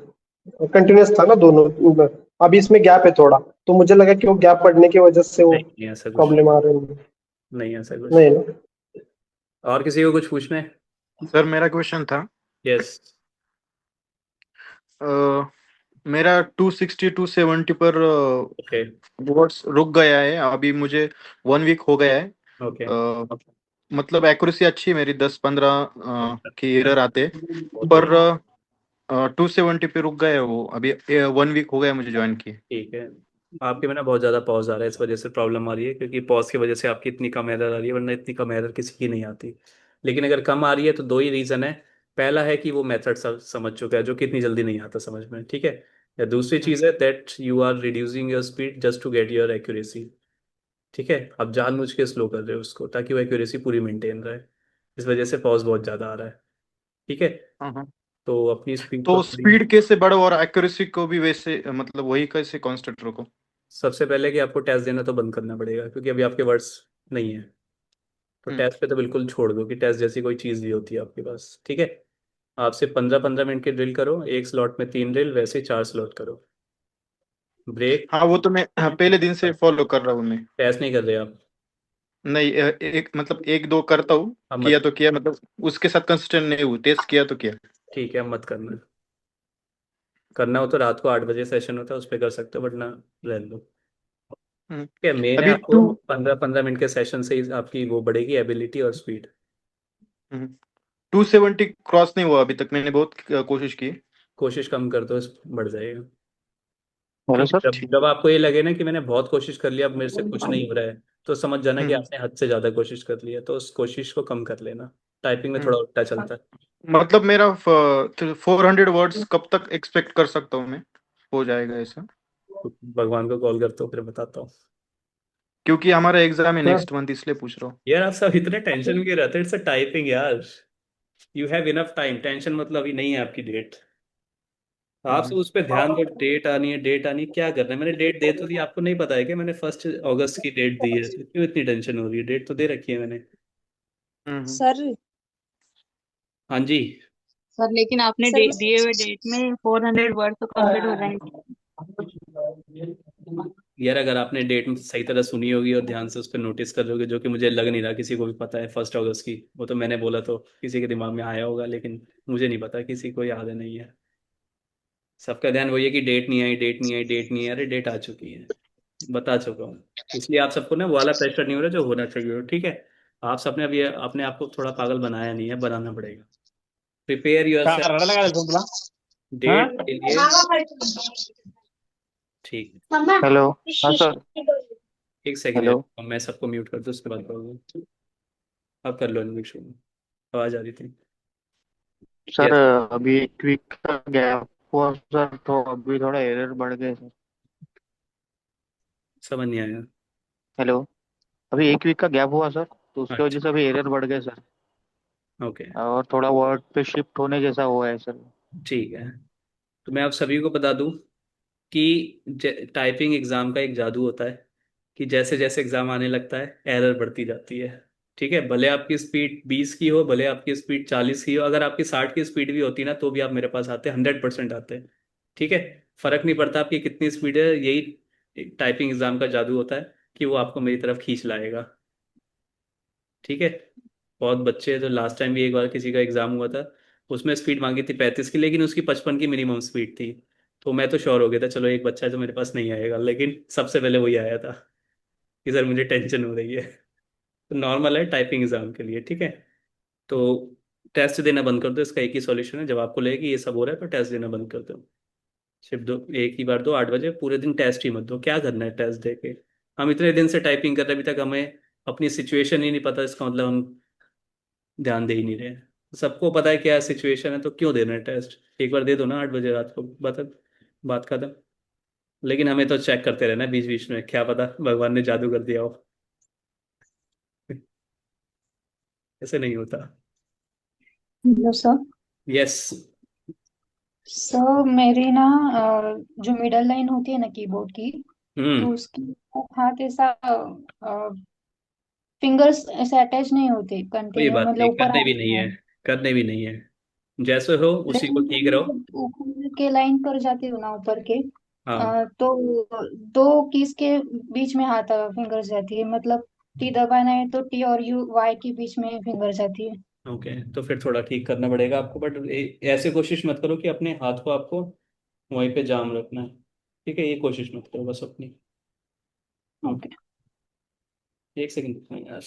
कंटिन्यूस था ना दोनों। अभी इसमें गैप है थोड़ा, तो मुझे लगा कि वो गैप पड़ने की वजह से वो नहीं नहीं, ऐसा कुछ प्रॉब्लम आ रही है। नहीं, ऐसा कुछ नहीं ना। और किसी को कुछ पूछना है। सर मेरा क्वेश्चन था, यस। अ, मेरा 260 270 पर ओके। वर्ड्स रुक गया है अभी, मुझे 1 वीक हो गया है। ओके। मतलब एक्यूरेसी अच्छी है मेरी, 10-15 की एरर आते हैं, बहुत पर बढ़िया। 270 पे रुक गए वो अभी। 1 वीक हो गया मुझे ज्वाइन किए। ठीक है, आपके में ना बहुत ज़्यादा पॉज आ रहा है, इस वजह से प्रॉब्लम आ रही है, क्योंकि पॉज की वजह से आपकी इतनी कम एरर आ रही है, वरना इतनी कम एरर किसी की नहीं आती। लेकिन अगर कम आ रही है तो दो ही रीज़न है। पहला है कि वो मेथड समझ चुका है, जो कि इतनी जल्दी नहीं आता समझ में, ठीक है। या दूसरी चीज़ है that you are reducing your speed just to get your accuracy. ठीक है, आप जानबूझ के स्लो कर रहे हो उसको ताकि वो एक्यूरेसी पूरी मेंटेन रहे, इस वजह से पॉज बहुत ज़्यादा आ रहा है। ठीक है, हाँ हाँ। तो अपनी स्पीड को तो थोड़ी, स्पीड कैसे बढ़ो और एक्यूरेसी को भी वैसे, मतलब वही कैसे कांस्टेंट रखो। सबसे पहले कि आपको टेस्ट देना तो बंद करना पड़ेगा, क्योंकि अभी आपके वर्ड्स नहीं है। तो हम्म। टेस्ट पे तो बिल्कुल छोड़ दो कि टेस्ट जैसी कोई चीज़ भी होती है आपके पास, ठीक है। आप सिर्फ 15-15 मिनट की ड्रिल करो, एक स्लॉट में 3 ड्रिल, वैसे 4 स्लॉट करो। ब्रेक। हाँ, वो तो मैं पहले दिन से फॉलो कर रहा हूँ मैं। टेस्ट नहीं कर रहे आप। नहीं, एक मतलब एक दो करता हूँ, अब किया मत, तो किया, मतलब उसके साथ कंसिस्टेंट नहीं हूँ, टेस्ट किया तो किया। ठीक है, अब मत करना। करना हो तो रात को 8 बजे सेशन होता है, उस पर कर सकते हो, वरना रहने दो। हम्म। ठीक है, मेन है अभी आपको टू 15-15 मिनट के सेशन से ही आपकी वो बढ़ेगी एबिलिटी और स्पीड। 270 क्रॉस नहीं हुआ अभी तक, मैंने बहुत कोशिश की। कोशिश कम कर दो, बढ़ जाएगा। हेलो क्योंकि सर, जब ठीक। जब आपको ये लगे ना कि मैंने बहुत कोशिश कर लिया, अब मेरे से कुछ नहीं हो रहा है, तो समझ जाना कि हम्म आपने हद से ज़्यादा कोशिश कर लिया, तो उस कोशिश को कम कर लेना। टाइपिंग में हम्म। थोड़ा उल्टा चलता है। मतलब मेरा 400 वर्ड्स कब तक एक्सपेक्ट कर सकता हूँ मैं, हो जाएगा ऐसा? तो भगवान को कॉल करता हूँ, फिर बताता हूँ। क्योंकि हमारा एग्जाम है सर नेक्स्ट मंथ, इसलिए पूछ रहा हूँ। यार आप सब इतने टेंशन में क्यों रहते हैं? इट्स अ टाइपिंग यार। You have enough time, tension मतलब अभी नहीं है आपकी डेट। आप सब हम्म उस पर ध्यान दो, डेट आनी है, डेट आनी है, क्या करना है? मैंने डेट दे तो दी, आपको नहीं पता है कि मैंने 1 अगस्त की डेट दी है? तो क्यों इतनी टेंशन हो रही है? डेट तो दे रखी है मैंने। हम्म। सर हाँ जी। सर लेकिन आपने सर दिए हुए डेट में 400 वर्ड तो कंप्लीट हो जाएंगे। यार अगर आपने डेट सही तरह सुनी होगी और ध्यान से उस पर नोटिस कर लोगे, जो कि मुझे लग नहीं रहा किसी को भी पता है 1 अगस्त की, वो तो मैंने बोला तो किसी के दिमाग में आया होगा, लेकिन मुझे नहीं पता, किसी को याद है नहीं है। सबका ध्यान वही है कि डेट नहीं आई, डेट नहीं आई, डेट नहीं आई। अरे डेट आ चुकी है, बता चुका हूँ। इसलिए आप सबको ना वो वाला प्रेशर नहीं हो रहा जो होना चाहिए, ठीक है? आप सबने अभी अपने आप को थोड़ा पागल बनाया नहीं है, बनाना पड़ेगा। प्रिपेयर योर काय सेल्फ रडायला काय तुला? हा? डेट के लिए। ठीक है। हेलो। हाँ सर। एक सेकेंड, हेलो मैं सबको म्यूट कर दूँ, उसके बाद करूँगा। अब कर लो अनम्यूट शुरू। आवाज़ आ रही थी। Sir, yes. अभी एक वीक का गैप हुआ सर, तो अभी थोड़ा एरर बढ़ गए सर। समझ नहीं आया। हेलो। अभी एक वीक का गैप हुआ सर, तो उसकी वजह अच्छा। से अभी एरर बढ़ गए सर। ओके। और थोड़ा वर्ड पे शिफ्ट होने जैसा हुआ है सर। ठीक है। तो मैं आप सभी को बता दूं कि टाइपिंग एग्ज़ाम का एक जादू होता है कि जैसे जैसे एग्ज़ाम आने लगता है एरर बढ़ती जाती है। ठीक है, भले आपकी स्पीड 20 की हो, भले आपकी स्पीड 40 की हो, अगर आपकी 60 की स्पीड भी होती ना तो भी आप मेरे पास आते, 100% आते। ठीक है। फर्क नहीं पड़ता आपकी कितनी स्पीड है, यही टाइपिंग एग्ज़ाम का जादू होता है कि वो आपको मेरी तरफ खींच लाएगा। ठीक है। बहुत बच्चे, तो लास्ट टाइम भी एक बार किसी का एग्जाम हुआ था, उसमें स्पीड मांगी थी 35 की, लेकिन उसकी 55 की मिनिमम स्पीड थी। तो मैं तो श्योर हो गया था, चलो एक बच्चा है जो मेरे पास नहीं आएगा, लेकिन सबसे पहले वही आया था कि सर मुझे टेंशन हो रही है। तो नॉर्मल है टाइपिंग एग्जाम के लिए, ठीक है? तो टेस्ट देना बंद कर दो, इसका एक ही सॉल्यूशन है। जब आपको लगे कि ये सब हो रहा है तो टेस्ट देना बंद कर दो। सिर्फ दो, एक ही बार दो, 8 बजे पूरे दिन टेस्ट ही मत दो। क्या करना है टेस्ट दे के? हम इतने दिन से टाइपिंग कर रहे हैं, अभी तक हमें अपनी सिचुएशन ही नहीं पता, इसका मतलब हम ध्यान दे ही नहीं रहे हैं। सबको पता है क्या सिचुएशन है, तो क्यों देना है टेस्ट? एक बार दे दो ना 8 बजे रात को, बता, बात खत्म। लेकिन हमें तो चेक करते रहना बीच बीच में, क्या पता भगवान ने जादू कर दिया हो। ऐसे नहीं होता। Hello sir. यस। सर मेरी ना जो मिडल लाइन होती है ना कीबोर्ड की, हम्म। तो उसकी हाथ ऐसा फिंगर्स ऐसे अटैच नहीं होते कोई कंटिन्यू, बात नहीं, मतलब ऊपर करने भी हाथ नहीं में। है। करने भी नहीं है। जैसे हो उसी को लेकिन जब ठीक मैं रहो। जब ऊपर के लाइन पर जाती हूँ ना, ऊपर के हाँ। तो दो कीज के बीच में हाथ फिंगर्स जाती है, मतलब टी दबाना है तो टी और यू वाई के बीच में फिंगर जाती है। ओके, तो फिर थोड़ा ठीक करना पड़ेगा आपको, बट ऐसे कोशिश मत करो कि अपने हाथ को आपको वहीं पे जाम रखना है। ठीक है, ये कोशिश मत करो बस अपनी। हम्म। ओके। एक सेकंड यार।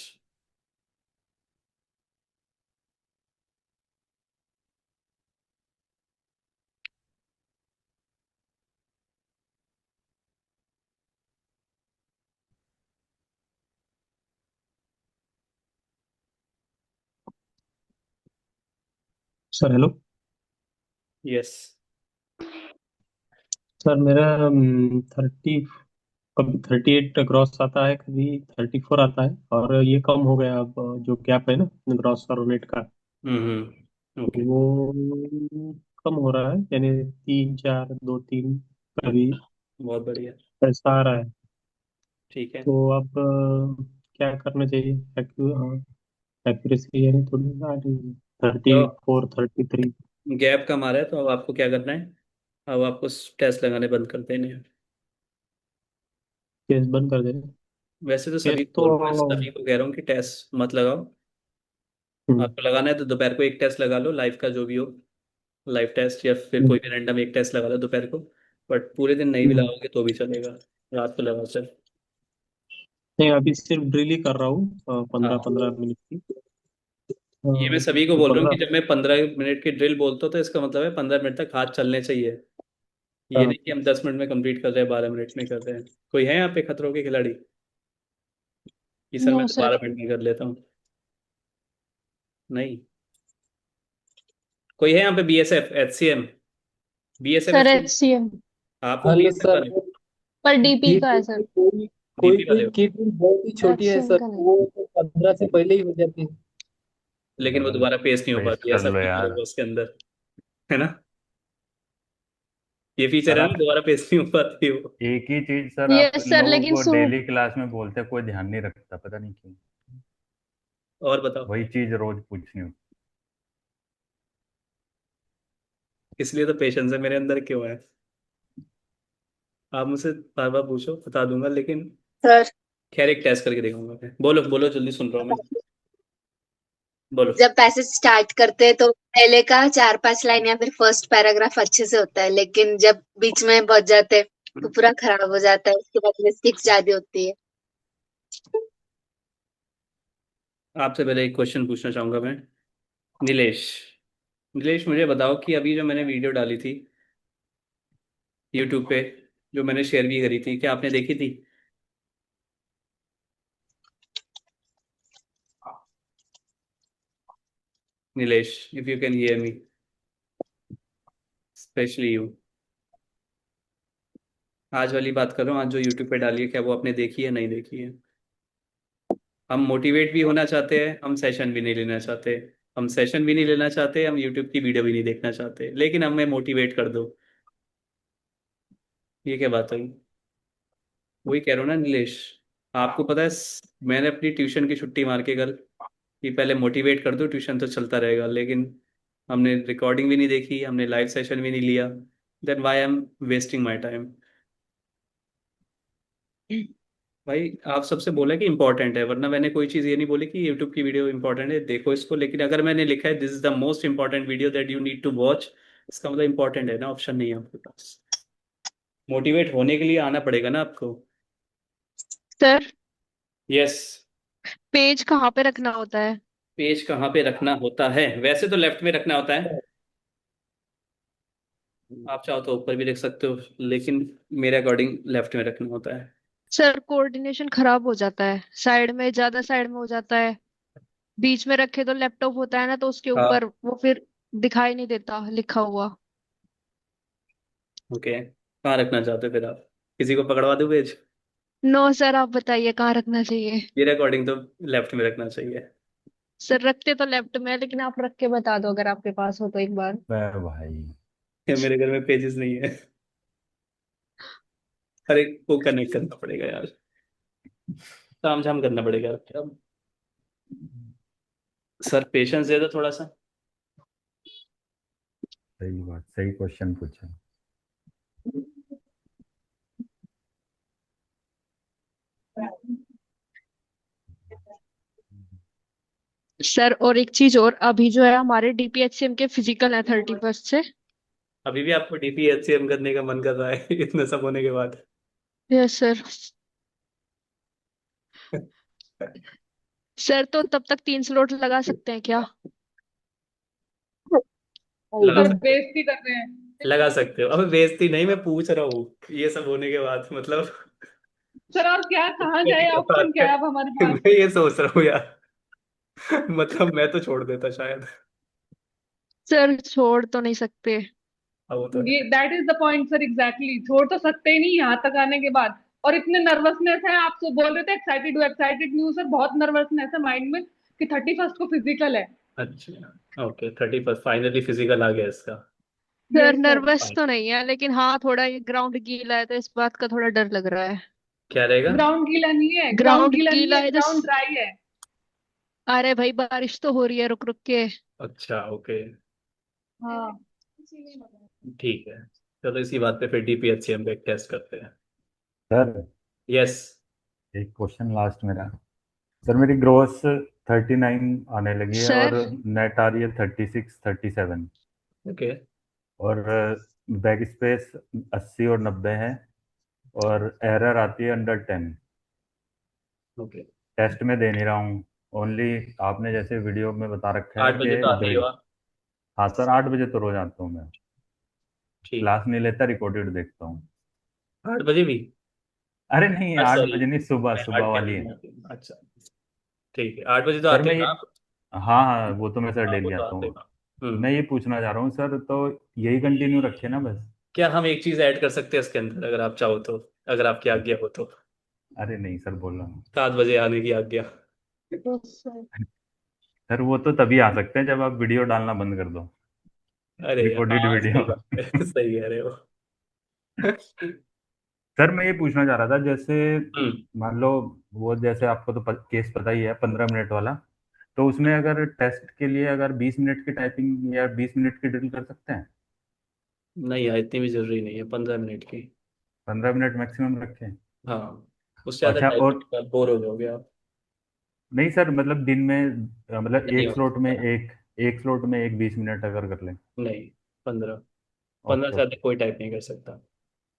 Sir hello. यस। सर मेरा 30, कभी 38 क्रॉस आता है, कभी 34 आता है, और ये कम हो गया अब, जो गैप है ना ग्रॉस और नेट का, ओके। वो कम हो रहा है, यानी 3 4 2 3 कभी बहुत बढ़िया। ऐसा आ रहा है। ठीक है। तो अब क्या करना चाहिए? एक्यूरेसी यानी थोड़ी आ रही है, तो 34 33। गैप कम आ रहा है, तो अब आपको क्या करना है? अब आपको टेस्ट लगाने बंद कर देने हैं। केस बंद कर देना। वैसे तो सभी केस को तो बोल रहा हूँ, सभी को कह रहा हूँ कि टेस्ट मत लगाओ। हम्म, आपको लगाना है तो दोपहर को एक टेस्ट लगा लो, लाइव का जो भी हो, लाइव टेस्ट, या फिर हम्म, कोई भी रैंडम एक टेस्ट लगा लो दोपहर को। बट पूरे दिन नहीं भी हम्म। लगाओगे तो भी चलेगा, रात को लगाओ सर। नहीं, अभी सिर्फ ड्रिल ही कर रहा हूँ, 15 हाँ। 15 मिनट की। ये मैं हाँ, सभी को तो बोल रहा हूँ कि 15। जब मैं 15 मिनट की ड्रिल बोलता हूँ तो इसका मतलब है 15 मिनट तक हाथ चलने चाहिए। ये हाँ, नहीं कि हम 10 मिनट में कंप्लीट कर रहे हैं, 12 मिनट में कर रहे हैं। कोई है यहाँ पे खतरों के खिलाड़ी कि सर मैं नो तो सर। 12 मिनट में कर लेता हूँ? नहीं। कोई है यहाँ पे BSF HCM? BSF sir HCM? HCM आप हो हेलो BSF सर, वाले? वो पर DP की का है सर। टीम कोई कोई DP वाले कोई हो? की टीम बहुत ही छोटी है HCM सर, का नहीं। वो 15 से पहले ही हो जाती है। लेकिन वो डबल दोबारा पेश नहीं हो पेस्ट पाती, कर ऐसा लो फीचर यार। होगा उसके अंदर, है ना? ये फीचर सर है ना, आप दोबारा पेश नहीं हो पाती वो। एक ही चीज सर आप यस इन सर, लोगों लेकिन को सूट। डेली क्लास में बोलते हैं, कोई ध्यान नहीं रखता, पता नहीं क्यों। और बताओ। वही चीज रोज पूछनी होती। इसलिए तो पेशेंस है मेरे अंदर, क्यों है? आप मुझसे बार बार पूछो, बता दूंगा, लेकिन सर, खैर एक टेस्ट करके देखूंगा मैं। बोलो बोलो, जल्दी सुन रहा हूँ मैं। बोलो। जब पैसेज स्टार्ट करते हैं तो पहले का 4-5 लाइन या फिर फर्स्ट पैराग्राफ अच्छे से होता है, लेकिन जब बीच में बच जाते हैं तो पूरा खराब हो जाता है, उसके बाद मिस्टेक्स ज्यादा होती है। आपसे पहले एक क्वेश्चन पूछना चाहूंगा मैं। नीलेश, नीलेश मुझे बताओ कि अभी जो मैंने वीडियो डाली थी यूट्यूब पे, जो मैंने शेयर भी करी थी, क्या आपने देखी थी? Nilesh, if you can hear me, specially you. आज वाली बात कर रहा हूँ, आज जो यूट्यूब पे डाली है, क्या वो आपने देखी है, नहीं देखी है? हम मोटिवेट भी होना चाहते हैं, हम सेशन भी नहीं लेना चाहते। हम सेशन भी नहीं लेना चाहते, हम यूट्यूब की वीडियो भी नहीं देखना चाहते, लेकिन हमें मोटिवेट कर दो। ये क्या बात हुई? वही कह रहा हूँ ना नीलेश। आपको पता है मैंने अपनी ट्यूशन की छुट्टी मार के कल, कि पहले मोटिवेट कर दो, ट्यूशन तो चलता रहेगा, लेकिन हमने रिकॉर्डिंग भी नहीं देखी, हमने लाइव सेशन भी नहीं लिया। Then why I am wasting my time? भाई आप सबसे बोला कि इंपॉर्टेंट है, वरना मैंने कोई चीज़ ये नहीं बोली कि यूट्यूब की वीडियो इंपॉर्टेंट है, देखो इसको। लेकिन अगर मैंने लिखा है this is the most important video that you need to watch, इसका मतलब इंपॉर्टेंट है ना, ऑप्शन नहीं है आपके पास। मोटिवेट होने के लिए आना पड़ेगा ना आपको। Sir, yes. पेज कहाँ पे रखना होता है? पेज कहाँ पे रखना होता है? वैसे तो लेफ्ट में रखना होता है, आप चाहो तो ऊपर भी रख सकते हो, लेकिन मेरे अकॉर्डिंग लेफ्ट में रखना होता है। सर, कोऑर्डिनेशन खराब हो जाता है, साइड में ज्यादा साइड में हो जाता है। बीच में रखे तो लैपटॉप होता है ना, तो उसके हाँ। ऊपर वो फिर दिखाई नहीं देता लिखा हुआ। ओके, कहाँ रखना चाहते हो फिर आप? किसी को पकड़वा दो पेज? नो सर, आप बताइए कहाँ रखना चाहिए। मेरे अकॉर्डिंग तो लेफ्ट में रखना चाहिए। सर, रखते तो लेफ्ट में है, लेकिन आप रख के बता दो अगर आपके पास हो तो एक बार। भाई मेरे घर में पेजेस नहीं है। अरे वो कनेक्ट करना पड़ेगा यार, काम झाम करना पड़ेगा यार। सर पेशेंस दे दो थोड़ा सा। सही बात, सही क्वेश्चन पूछा। सर, और एक चीज और, अभी जो है हमारे DPHCM के फिजिकल है 31st से। अभी भी आपको DPHCM करने का मन कर रहा है इतना सब होने के बाद? Yes sir. सर, तो तब तक 3 स्लॉट लगा सकते हैं क्या? लगा सर सकते हो, बेइज्जती कर रहे हैं। लगा सकते हो। अबे बेइज्जती नहीं, मैं पूछ रहा हूँ ये सब होने के बाद, मतलब सर और क्या, कहाँ होने जाए, के ऑप्शन बाद क्या है अब हमारे पास? मैं ये सोच रहा हूँ यार। मतलब मैं तो छोड़ देता शायद। सर, छोड़ तो नहीं सकते। अब वो तो ये है। That is the point sir, exactly छोड़ तो सकते ही नहीं यहाँ तक आने के बाद। और इतने नर्वसनेस है, आप तो बोल रहे थे एक्साइटेड हूँ, एक्साइटेड नहीं हूँ सर, बहुत नर्वसनेस है माइंड में कि 31st को फिजिकल है। अच्छा ओके, 31 फाइनली फिजिकल आ गया इसका। Sir, yes sir. नर्वस तो नहीं है, लेकिन हाँ थोड़ा ये ग्राउंड गीला है तो इस बात का थोड़ा डर लग रहा है। क्या रहेगा? ग्राउंड गीला नहीं है, ग्राउंड ग्राउंड गीला नहीं गीला है, है तो ग्राउंड ड्राई है। अरे भाई, बारिश तो हो रही है रुक रुक के। अच्छा ओके, हाँ। ठीक है। चलो इसी बात पे फिर DPHCM पे टेस्ट करते हैं। Sir yes. एक क्वेश्चन लास्ट मेरा। सर मेरी ग्रोथ 39 आने लगी है और सर, नेट आ रही है 36 37, ओके और बैक स्पेस 80 और 90 है, और एरर आती है अंडर 10। ओके। टेस्ट में दे नहीं रहा हूँ, ओनली आपने जैसे वीडियो में बता रखा है 8 बजे कि तो आते ही हो ड्रिल। आप? हाँ सर, 8 बजे तो रोज आता हूँ मैं। ठीक है। क्लास नहीं लेता, रिकॉर्डेड देखता हूँ। 8 बजे भी? अरे नहीं, अच्छा, आठ सॉरी, बजे नहीं, सुबह मैं सुबह 8 के वाली है। बजे आते हैं। अच्छा, ठीक है, 8 बजे तो सर आते मैं हो ये, ना आप? हाँ हाँ, वो तो मैं सर हाँ, वो डेली तो आता आते हूँ। हो। मैं ये पूछना चाह रहा हूँ सर, तो यही कंटिन्यू रखे ना बस? क्या हम एक चीज ऐड कर सकते हैं इसके अंदर, अगर आप चाहो तो, अगर आपकी आज्ञा हो तो? अरे नहीं सर, बोलो। 7 बजे आने की आज्ञा। सर वो तो तभी आ सकते हैं जब आप वीडियो डालना बंद कर दो, अरे यार, रिकॉर्डेड हाँ, वीडियो। सही बात है। सही कह रहे हो। सर मैं ये पूछना चाह रहा था, जैसे हम्म। मान लो, वो जैसे आपको तो केस पता ही है, 15 मिनट वाला। तो उसमें अगर टेस्ट के लिए अगर 20 मिनट की टाइपिंग या 20 मिनट की ड्रिल कर सकते हैं? नहीं यार, इतनी भी जरूरी नहीं है 15 मिनट की। 15 मिनट मैक्सिमम रखें? हाँ, उससे ज्यादा अच्छा, टाइपिंग और के बाद बोर हो जाओगे आप। नहीं सर, मतलब दिन में मतलब नहीं एक हो स्लॉट में सकता। एक स्लॉट में एक 20 मिनट अगर कर लें? नहीं, 15 से ओके ज्यादा ओके। कोई टाइप नहीं कर सकता।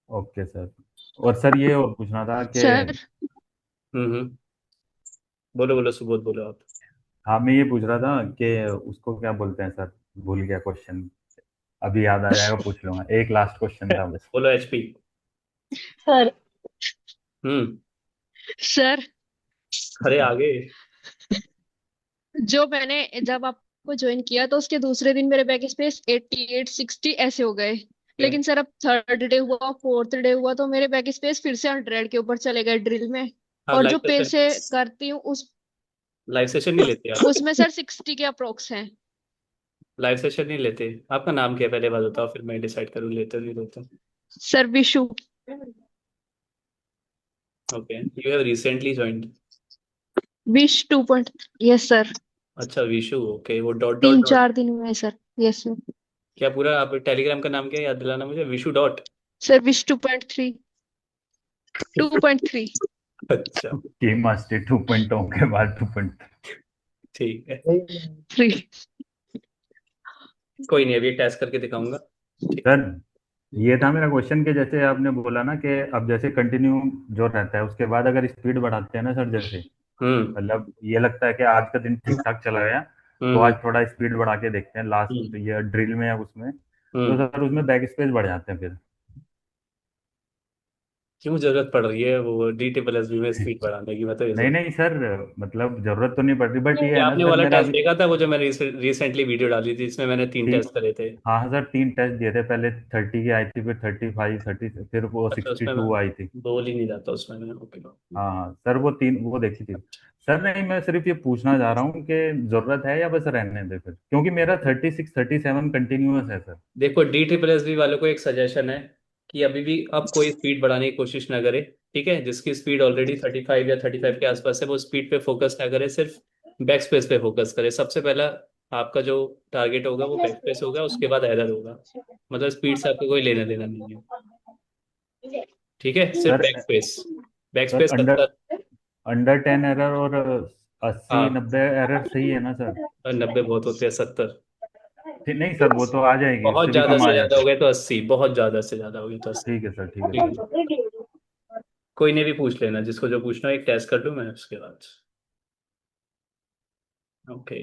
Okay sir. और सर ये और पूछना था कि, सर हम्म। बोलो बोलो, सुबोध बोलो आप। हाँ मैं ये पूछ रहा था कि उसको क्या बोलते हैं सर, भूल गया क्वेश्चन। अभी याद आ जाएगा, पूछ लूंगा, एक लास्ट क्वेश्चन था बस। बोलो एचपी। सर हम्म। सर अरे आगे। जो मैंने जब आपको ज्वाइन किया तो उसके दूसरे दिन मेरे बैक स्पेस 88 60 ऐसे हो गए। क्या? लेकिन सर अब थर्ड डे हुआ, फोर्थ डे हुआ तो मेरे बैक स्पेस फिर से 100 के ऊपर चले गए ड्रिल में। आप और लाइव जो सेशन, पैसे करती हूँ उस लाइव सेशन नहीं लेते आप? उसमें सर 60 के अप्रोक्स हैं। लाइव सेशन नहीं लेते? आपका नाम क्या है पहले बात बताओ, फिर मैं डिसाइड करूँ लेते हो नहीं लेते। Sir Vishu. Okay, you have recently joined? Wish 2 point. Yes sir. अच्छा, विशु, ओके, वो डॉट डॉट तीन डॉट। चार दिन हुए सर। Yes sir. क्या पूरा आप टेलीग्राम का नाम क्या है, याद दिलाना मुझे, विशु डॉट? Sir wish 2.3। 2.3। अच्छा, की मास्टर 2.0 के बाद 2.0। ठीक है। 3। कोई नहीं, अभी टेस्ट करके दिखाऊंगा। ठीक। सर ये था मेरा क्वेश्चन, कि जैसे आपने बोला ना कि अब जैसे कंटिन्यू जो रहता है उसके बाद अगर स्पीड बढ़ाते हैं ना सर, जैसे हम्म मतलब ये लगता है कि आज का दिन ठीक ठाक चला गया, तो हम्म आज थोड़ा स्पीड बढ़ा के देखते हैं लास्ट हम्म ये ड्रिल में या उसमें, तो हम्म। सर उसमें बैक स्पेस बढ़ जाते हैं फिर। क्यों जरूरत पड़ रही है वो डी ट्रिपल एस बी में स्पीड बढ़ाने की, मैं तो ये नहीं सोच। नहीं सर, मतलब जरूरत तो नहीं पड़ रही, बट ये है क्या ना आपने वो सर वाला मेरा टेस्ट अभी। देखा था, वो जो मैंने रिसेंटली वीडियो डाली थी, इसमें मैंने 3 टेस्ट करे थे? हाँ हाँ सर, 3 टेस्ट दिए थे, पहले 30 की आई थी, फिर 35, 30, फिर वो अच्छा, उसमें मैं 62 आई थी। बोल ही नहीं जाता उसमें मैं, ओके। हाँ हाँ सर, वो 3 वो देखी थी। सर नहीं, मैं सिर्फ ये पूछना चाह रहा हूँ कि जरूरत है या बस रहने दे फिर, क्योंकि मेरा 36 37 कंटिन्यूअस है सर। देखो, डी ट्रिपल एस बी वालों को एक सजेशन है कि अभी भी अब कोई स्पीड बढ़ाने की कोशिश ना करे। ठीक है, जिसकी स्पीड ऑलरेडी 35 या 35 के आसपास है, वो स्पीड पे फोकस ना करे, सिर्फ बैक स्पेस पे फोकस करे। सबसे पहला आपका जो टारगेट होगा वो बैक स्पेस होगा, उसके बाद एरर होगा। मतलब स्पीड से आपको कोई लेना देना नहीं है। ठीक है, सिर्फ sir back space. Back sir space under 70। Under 10 error और 80 हाँ, 90 एरर सही है ना सर? 90 बहुत होते हैं, 70। ठीक, नहीं सर वो तो आ जाएगी, बहुत उससे भी ज्यादा कम से आ ज्यादा जाती हो है। गए तो 80, बहुत ज्यादा से ज्यादा हो गए तो 80। ठीक है सर, ठीक है ठीक सर। है। कोई नहीं, भी पूछ लेना जिसको जो पूछना है, एक टेस्ट कर लूँ मैं उसके बाद। ओके।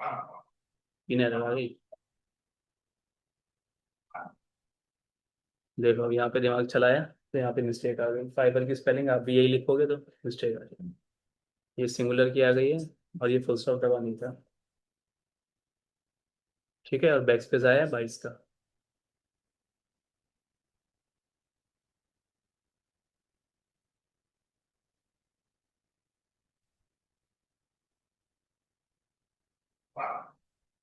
तीन एरर आ गई। देखो अब यहाँ पे दिमाग चलाया तो यहाँ पे मिस्टेक आ गई। फाइबर की स्पेलिंग आप भी यही लिखोगे तो मिस्टेक आ जाएगी। ये सिंगुलर की आ गई है और ये फुल स्टॉप दबा नहीं था। ठीक है, और बैक स्पेस आया है 22 का।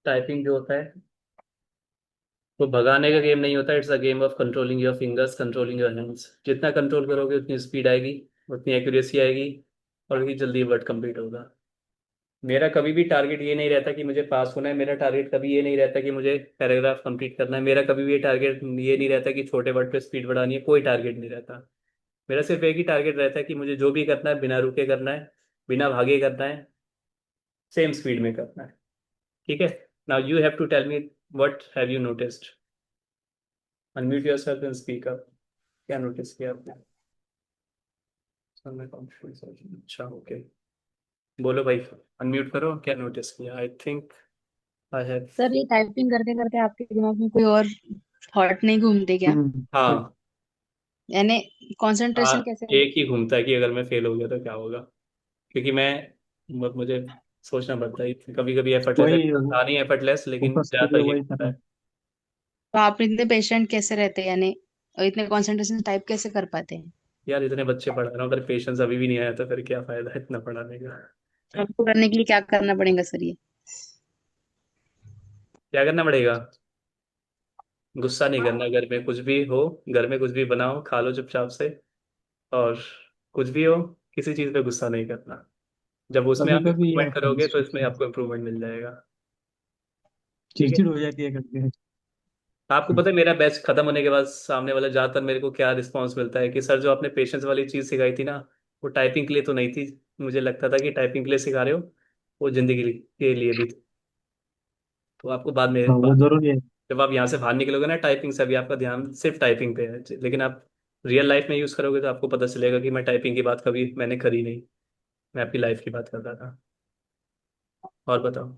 टाइपिंग जो होता है वो भगाने का गेम नहीं होता। It's a game of controlling your fingers, controlling your hands. जितना कंट्रोल करोगे उतनी स्पीड आएगी, उतनी एक्यूरेसी आएगी और उतनी जल्दी वर्ड कंप्लीट होगा। मेरा कभी भी टारगेट ये नहीं रहता कि मुझे पास होना है। मेरा टारगेट कभी ये नहीं रहता कि मुझे पैराग्राफ कंप्लीट करना है। मेरा कभी भी ये टारगेट ये नहीं रहता कि छोटे वर्ड पे स्पीड बढ़ानी है। कोई टारगेट नहीं रहता। मेरा सिर्फ एक ही टारगेट रहता है कि मुझे जो भी करना है बिना रुके करना है, बिना भागे करना है, सेम स्पीड में करना है। ठीक है, now you have to tell me what have you noticed. Unmute yourself and speak up. क्या नोटिस किया आपने? अच्छा, ओके, बोलो भाई, अनम्यूट करो। क्या नोटिस किया? I think I have. Sir ये टाइपिंग करते करते आपके दिमाग में कोई और थॉट नहीं घूमते क्या? हाँ, यानी कंसंट्रेशन हाँ, कैसे एक ही घूमता है कि अगर मैं फेल हो गया तो क्या होगा। क्योंकि मुझे सोचना पड़ता है। कभी कभी एफर्टलेस है, वही था नहीं एफर्टलेस, लेकिन फोकस के ज़्यादातर लिए ये वही होता करना। है। तो आप इतने पेशेंट कैसे रहते हैं, यानी और इतने कंसंट्रेशन टाइप कैसे कर पाते हैं? यार इतने बच्चे पढ़ा रहा हूँ, अगर पेशेंस अभी भी नहीं आया तो फिर क्या फायदा है इतना पढ़ाने का। तो आपको करने के लिए क्या करना पड़ेगा सर ये? क्या करना पड़ेगा? गुस्सा नहीं करना। घर में कुछ भी हो, घर में कुछ भी बनाओ खा लो चुपचाप से। और कुछ भी हो, किसी चीज़ पे गुस्सा नहीं करना। जब उसमें कभी आप कभी ये इम्प्रूवमेंट आता है करोगे तो इसमें चिड़चिड़ आपको इम्प्रूवमेंट मिल जाएगा। ठीक है। चिड़चिड़ हो जाती है करके। आपको पता है मेरा बैच खत्म होने के बाद सामने वाला ज्यादातर मेरे को क्या रिस्पांस मिलता है कि सर जो आपने पेशेंस वाली चीज सिखाई थी ना, वो टाइपिंग के लिए तो नहीं थी। मुझे लगता था कि टाइपिंग के लिए सिखा रहे हो, वो जिंदगी के लिए भी थी। तो आपको हाँ वो जरूरी है। जब आप यहाँ से बाहर निकलोगे ना टाइपिंग से, अभी आपका ध्यान सिर्फ टाइपिंग पे है, लेकिन आप रियल लाइफ में यूज करोगे तो आपको पता चलेगा कि मैं टाइपिंग की बात कभी मैंने करी नहीं। मैं आपकी लाइफ की बात कर रहा था। और बताओ,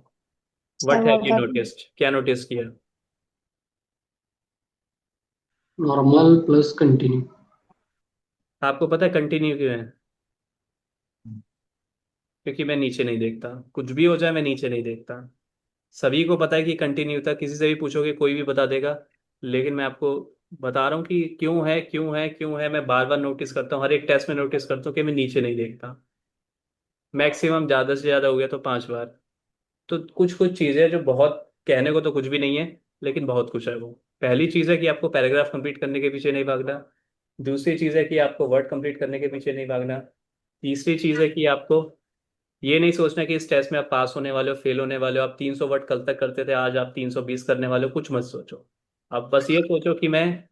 सर व्हाट वो हैव यू नोटिस्ड? क्या नोटिस किया? Normal plus continue. आपको पता है कंटिन्यू क्यों है? क्योंकि मैं नीचे नहीं देखता। कुछ भी हो जाए मैं नीचे नहीं देखता। सभी को पता है कि कंटिन्यू था, किसी से भी पूछोगे कोई भी बता देगा। लेकिन मैं आपको बता रहा हूँ कि क्यों है, क्यों है, क्यों है। मैं बार बार नोटिस करता हूँ, हर एक टेस्ट में नोटिस करता हूँ कि मैं नीचे नहीं देखता। मैक्सिमम ज़्यादा से ज़्यादा हो गया तो 5 बार। तो कुछ कुछ चीज़ें जो बहुत, कहने को तो कुछ भी नहीं है लेकिन बहुत कुछ है। वो पहली चीज़ है कि आपको पैराग्राफ कंप्लीट करने के पीछे नहीं भागना। दूसरी चीज़ है कि आपको वर्ड कंप्लीट करने के पीछे नहीं भागना। तीसरी चीज़ है कि आपको ये नहीं सोचना कि इस टेस्ट में आप पास होने वाले हो, फेल होने वाले हो। आप 300 वर्ड कल तक करते थे, आज आप 320 करने वाले हो। कुछ मत सोचो। आप बस ये सोचो कि मैं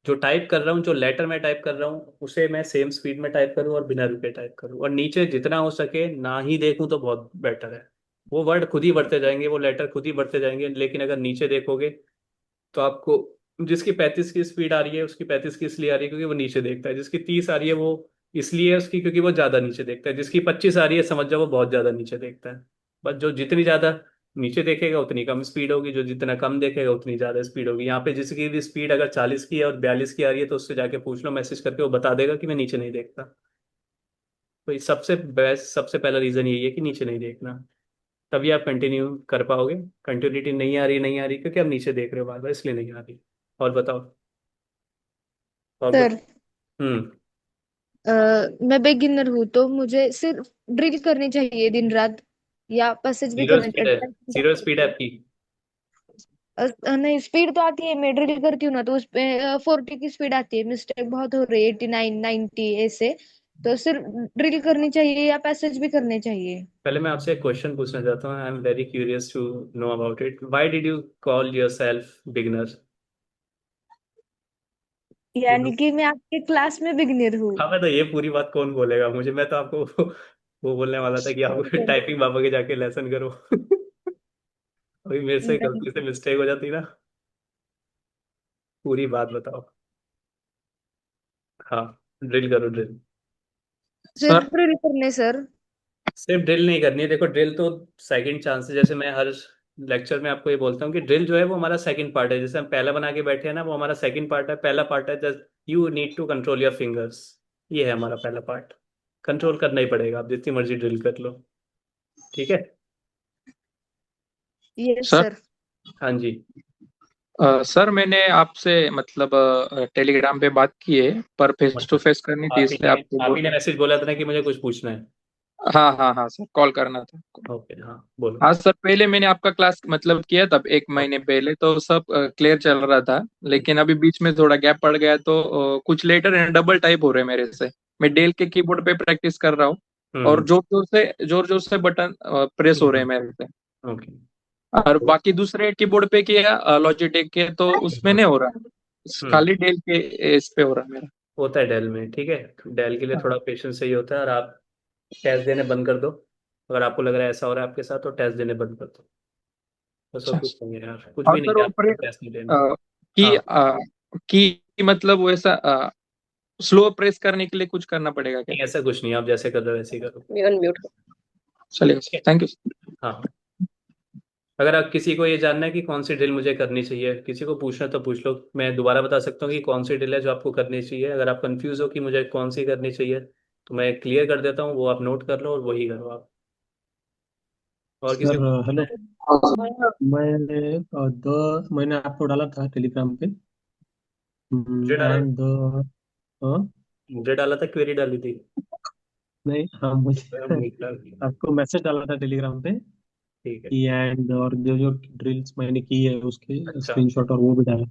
जो टाइप कर रहा हूँ, जो लेटर में टाइप कर रहा हूँ, उसे मैं सेम स्पीड में टाइप करूँ और बिना रुके टाइप करूँ। और नीचे जितना हो सके ना ही देखूँ तो बहुत बेटर है। वो वर्ड खुद ही बढ़ते जाएंगे, वो लेटर खुद ही बढ़ते जाएंगे। लेकिन अगर नीचे देखोगे तो आपको, जिसकी 35 की स्पीड आ रही है उसकी 35 की इसलिए आ रही है क्योंकि वो नीचे देखता है। जिसकी 30 आ रही है वो इसलिए है उसकी क्योंकि वो ज्यादा नीचे देखता है। जिसकी 25 आ रही है समझ जाओ वो बहुत ज्यादा नीचे देखता है। बस जो जितनी ज्यादा नीचे देखेगा उतनी कम स्पीड होगी, जो जितना कम देखेगा उतनी ज्यादा स्पीड होगी। यहाँ पे जिसकी भी स्पीड अगर 40 की है और 42 की आ रही है तो उससे जाके पूछ लो मैसेज करके, वो बता देगा कि मैं नीचे नहीं देखता। तो ये सबसे बेस्ट, सबसे पहला रीजन यही है कि नीचे नहीं देखना। तभी आप कंटिन्यू कर पाओगे। कंटिन्यूटी नहीं आ रही, नहीं आ रही क्योंकि आप नीचे देख रहे हो बार बार, इसलिए नहीं आ रही। और बताओ, और सर बताओ। हम्म। मैं बिगिनर हूँ तो मुझे सिर्फ ड्रिल करनी चाहिए दिन रात, या पैसेज भी जीरो करने स्पीड है, जीरो स्पीड है आपकी। नहीं स्पीड तो आती है, मैं ड्रिल करती हूँ ना तो उसपे 40 की स्पीड आती है। मिस्टेक बहुत हो रही है, 89 90 ऐसे। तो सिर्फ ड्रिल करनी चाहिए या पैसेज भी करने चाहिए? पहले मैं आपसे एक क्वेश्चन पूछना चाहता हूँ। I am very curious to know about it. Why did you call yourself beginner? यानी कि मैं आपके क्लास में बिगिनर हूँ। हाँ, मैं तो ये पूरी बात कौन बोलेगा मुझे। मैं तो आपको वो बोलने वाला था कि आप टाइपिंग बाबा के जाके लेसन करो। अभी मेरे से नहीं, गलती से मिस्टेक हो जाती ना। पूरी बात बताओ। हाँ, ड्रिल करो, ड्रिल। सिर्फ सर ड्रिल करने सर? सिर्फ ड्रिल नहीं करनी है। देखो ड्रिल तो सेकंड चांस है। जैसे मैं हर लेक्चर में आपको ये बोलता हूँ कि ड्रिल जो है वो हमारा सेकंड पार्ट है। जैसे हम पहला बना के बैठे हैं ना, वो हमारा सेकंड पार्ट है। पहला पार्ट है just you need to control your fingers. ये है हमारा पहला पार्ट। कंट्रोल करना ही पड़ेगा, आप जितनी मर्जी ड्रिल कर लो। ठीक है। Yes sir sir. हाँ जी। सर मैंने आपसे मतलब टेलीग्राम पे बात की है, पर फेस टू फेस करनी थी, इसलिए आपको आप ही ने मैसेज बोला था ना कि मुझे कुछ पूछना है। हाँ हाँ हाँ सर, कॉल करना था। ओके, हाँ बोलो। हाँ सर, पहले मैंने आपका क्लास मतलब किया, तब एक महीने पहले तो सब क्लियर चल रहा था, लेकिन अभी बीच में थोड़ा गैप पड़ गया, तो कुछ लेटर डबल टाइप हो रहे हैं मेरे से। मैं डेल के कीबोर्ड पे प्रैक्टिस कर रहा हूँ, और हम्म। जोर जोर से बटन प्रेस हो रहे हैं मेरे से। ओके। और बाकी दूसरे कीबोर्ड पे किया लॉजिटेक के, तो उसमें नहीं हो रहा, खाली डेल के इस पे हो रहा है मेरा। होता है डेल में, ठीक है। डेल के लिए थोड़ा पेशेंस चाहिए होता है। और आप टेस्ट देने बंद कर दो। अगर आपको लग रहा है ऐसा हो रहा है आपके साथ, तो टेस्ट देने बंद कर दो। बस और अच्छा, कुछ नहीं है यार, कुछ और भी नहीं सर है, आपको ऑपरेट टेस्ट नहीं देना। की हाँ। की मतलब वैसा स्लो प्रेस करने के लिए कुछ करना पड़ेगा क्या? नहीं, ऐसा कुछ नहीं, आप जैसे कर रहे हो वैसे ही करो। अनम्यूट। चलिए, थैंक यू। हाँ। अगर आप किसी को ये जानना है कि कौन सी ड्रिल मुझे करनी चाहिए, किसी को पूछना तो पूछ लो। मैं दोबारा बता सकता हूँ कि कौन सी ड्रिल है जो आपको करनी चाहिए। अगर आप कंफ्यूज हो कि मुझे कौन सी करनी चाहिए, तो मैं क्लियर कर देता हूँ, वो आप नोट कर लो और वही करो आप। और किसी सर को पूछना हेलो। है? मैंने आपको डाला था टेलीग्राम पे। मुझे डाला? एंड मुझे डाला था, क्वेरी डाली थी? नहीं, हाँ, मुझे ठीक आपको मैसेज डाला था टेलीग्राम पे है। कि एंड, और जो जो ड्रिल्स मैंने की है उसके अच्छा। स्क्रीनशॉट और वो भी डाला।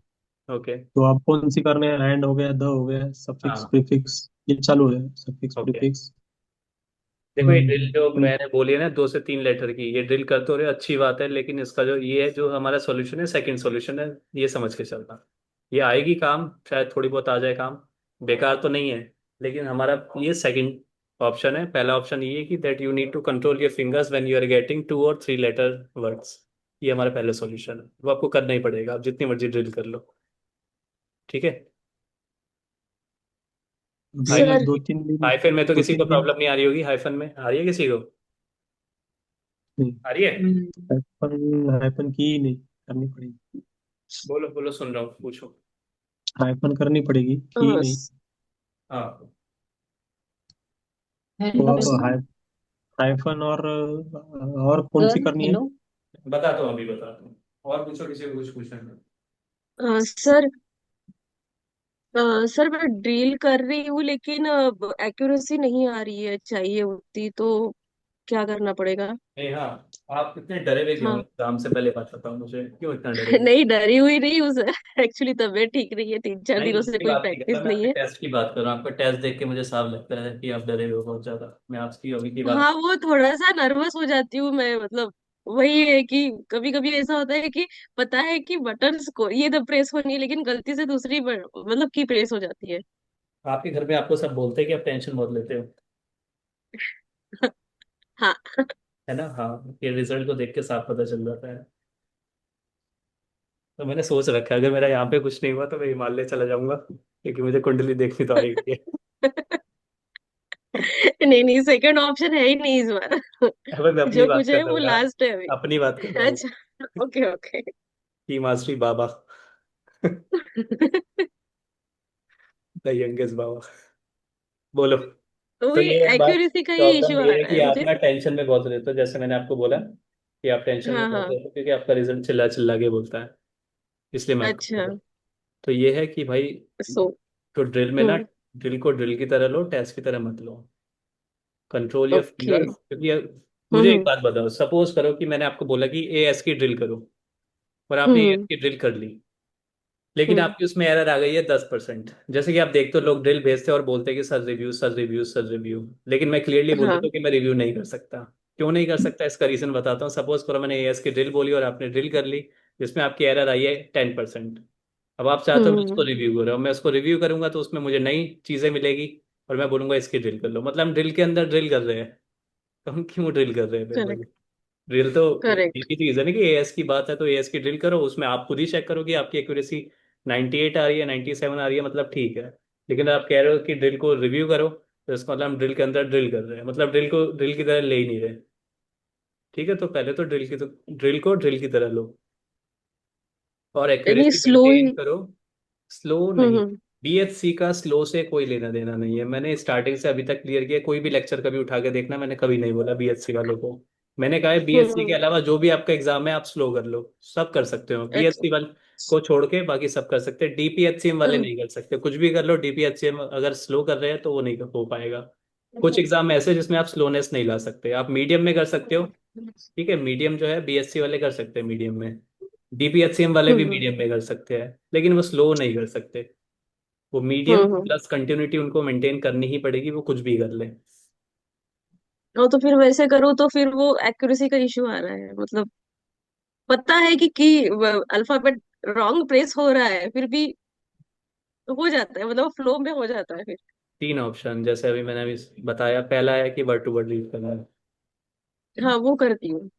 ओके। तो आप कौन सी करने हैं? एंड हो गया, द हो गया, सफिक्स हाँ। प्रीफिक्स, ये चालू है, सफिक्स ओके। प्रीफिक्स। देखो, ये ड्रिल जो मैंने बोली है ना, 2 से 3 लेटर की, ये ड्रिल करते हो रहे हो, अच्छी बात है। लेकिन इसका जो ये है, जो हमारा सॉल्यूशन है, सेकंड सॉल्यूशन है, ये समझ के चलना। ये आएगी काम, शायद थोड़ी बहुत आ जाए काम, बेकार तो नहीं है। लेकिन हमारा ये सेकंड ऑप्शन है। पहला ऑप्शन ये है कि that you need to control your fingers when you are getting 2 और 3 लेटर वर्ड्स। ये हमारा पहला सॉल्यूशन है, वो आपको करना ही पड़ेगा, आप जितनी मर्जी ड्रिल कर लो। ठीक है। अभी सर दो तीन दिन हाइफन में तो दो किसी को तीन दिन प्रॉब्लम नहीं आ रही होगी? हाइफन में आ रही है किसी को? नहीं, आ रही है? हाइपन हाइपन की नहीं करनी पड़ेगी। बोलो बोलो, सुन रहा हूँ, पूछो। हाइपन करनी पड़ेगी की नहीं। हाँ। तो अब हाइफन और कौन सी करनी है? हेलो। बताता हूँ, अभी बताता हूँ। और पूछो, किसी को कुछ पूछना है? सर सर मैं ड्रिल कर रही हूँ लेकिन एक्यूरेसी नहीं आ रही है चाहिए उतनी, तो क्या करना पड़ेगा? नहीं, हाँ। आप इतने डरे हुए क्यों हो? हाँ। एग्जाम से पहले बात बताओ मुझे, क्यों इतना डरे हुए? नहीं डरी हुई नहीं हूँ सर। एक्चुअली तबीयत ठीक नहीं है, 3-4 नहीं, दिनों से उसकी कोई बात नहीं कर प्रैक्टिस रहा मैं, नहीं आपके है। टेस्ट की बात कर रहा हूँ। आपका टेस्ट देख के मुझे साफ लगता है कि आप डरे हुए हो बहुत ज्यादा। मैं आपकी अभी की बात। हाँ वो थोड़ा सा नर्वस हो जाती हूँ मैं, मतलब वही है कि कभी कभी ऐसा होता है कि पता है कि बटन्स को ये तो प्रेस होनी है, लेकिन गलती से दूसरी मतलब की प्रेस हो जाती है। आपके घर में आपको सब बोलते हैं कि आप टेंशन बहुत लेते हो, हाँ। है ना? हाँ, ये रिजल्ट को देख के साफ पता चल जाता है। तो मैंने सोच रखा है, अगर मेरा यहाँ पे कुछ नहीं हुआ तो मैं हिमालय चला जाऊंगा, क्योंकि मुझे कुंडली देखनी तो आएगी। नहीं नहीं, सेकंड ऑप्शन है ही नहीं इस बार। अब मैं अपनी जो बात कुछ कर है रहा वो हूँ यार, लास्ट है अभी। अपनी बात कर रहा हूँ। अच्छा ओके ओके। की मास्टरी बाबा। द यंगेस्ट बाबा। बोलो। तो तो वही ये बात, एक्यूरेसी का ही इश्यू प्रॉब्लम आ ये है रहा कि है आप मुझे। ना टेंशन में बहुत रहते हो, जैसे मैंने आपको बोला कि आप टेंशन में हाँ बहुत हाँ। रहते हो, क्योंकि आपका रिजल्ट चिल्ला चिल्ला के बोलता है, इसलिए मैं आपको बोल अच्छा। रहा हूँ। तो ये है कि भाई, सो तो ड्रिल में ना, हम्म। ड्रिल को ड्रिल की तरह लो, टेस्ट की तरह मत लो। Control your okay. फिंगर्स, क्योंकि मुझे एक बात बताओ, सपोज करो कि मैंने आपको बोला कि ए एस की ड्रिल करो, और आपने ए एस हम्म की ड्रिल कर ली, लेकिन हम्म। आपकी उसमें एरर आ गई है 10%। जैसे कि आप देखते हो, लोग ड्रिल भेजते हैं और बोलते हैं कि sir review, sir review, sir review. लेकिन मैं क्लियरली बोल देता हाँ। हूँ कि मैं रिव्यू नहीं कर सकता। क्यों नहीं कर सकता, इसका रीजन बताता हूँ। सपोज करो मैंने एएस की ड्रिल बोली और आपने ड्रिल कर ली, जिसमें आपकी एरर आई है 10%। अब आप चाहते हो मैं उसको हम्म। रिव्यू करूँ, मैं उसको रिव्यू करूंगा तो उसमें मुझे नई चीज़ें मिलेगी, और मैं बोलूंगा इसकी ड्रिल कर लो। मतलब हम ड्रिल के अंदर ड्रिल कर रहे हैं, तो हम क्यों ड्रिल कर रहे हैं फिर भाई? करेक्ट ड्रिल तो एक करेक्ट। ही चीज़ है ना, कि एएस की बात है तो एएस की ड्रिल करो, उसमें आप खुद ही चेक करो कि आपकी एक्यूरेसी 98 आ रही है, 97 आ रही है, मतलब ठीक है। लेकिन आप कह रहे हो कि ड्रिल को रिव्यू करो, तो इसका मतलब हम ड्रिल के अंदर ड्रिल कर रहे हैं, मतलब ड्रिल को ड्रिल की तरह ले ही नहीं रहे। ठीक है, तो पहले तो ड्रिल को ड्रिल की तरह लो और नहीं एक्यूरेसी स्लो मेंटेन ही। करो। स्लो नहीं, हम्म। बीएचसी का स्लो से कोई लेना देना नहीं है। मैंने स्टार्टिंग से अभी तक क्लियर किया, कोई भी लेक्चर कभी उठा के देखना, मैंने कभी नहीं बोला बीएचसी वालों को। मैंने कहा है बीएचसी के हम्म। अलावा जो भी आपका एग्जाम है आप स्लो कर लो, सब कर सकते हो अच्छा। बीएचसी वाले को छोड़ के, बाकी सब कर सकते हैं। डीपीएचसीएम वाले नहीं कर सकते, कुछ भी कर लो, डीपीएचसीएम अगर स्लो कर रहे हैं तो वो नहीं हो पाएगा। कुछ एग्जाम ऐसे जिसमें आप स्लोनेस नहीं ला सकते, आप मीडियम में कर सकते हो। ठीक है, मीडियम जो है बीएससी वाले कर सकते हैं मीडियम में, डीपीएचसीएम वाले भी हम्म। मीडियम में कर सकते हैं, लेकिन वो स्लो नहीं कर सकते। वो मीडियम हम्म। प्लस कंटिन्यूटी उनको मेंटेन करनी ही पड़ेगी, वो कुछ भी कर ले। और तो फिर वैसे करूँ तो फिर वो एक्यूरेसी का इशू आ रहा है, मतलब पता है कि अल्फाबेट रॉन्ग प्रेस हो रहा है, फिर भी हो जाता है, मतलब फ्लो में हो जाता है फिर। तीन ऑप्शन जैसे अभी मैंने अभी बताया, पहला है कि वर्ड टू वर्ड रीड करना है। हाँ वो करती हूँ,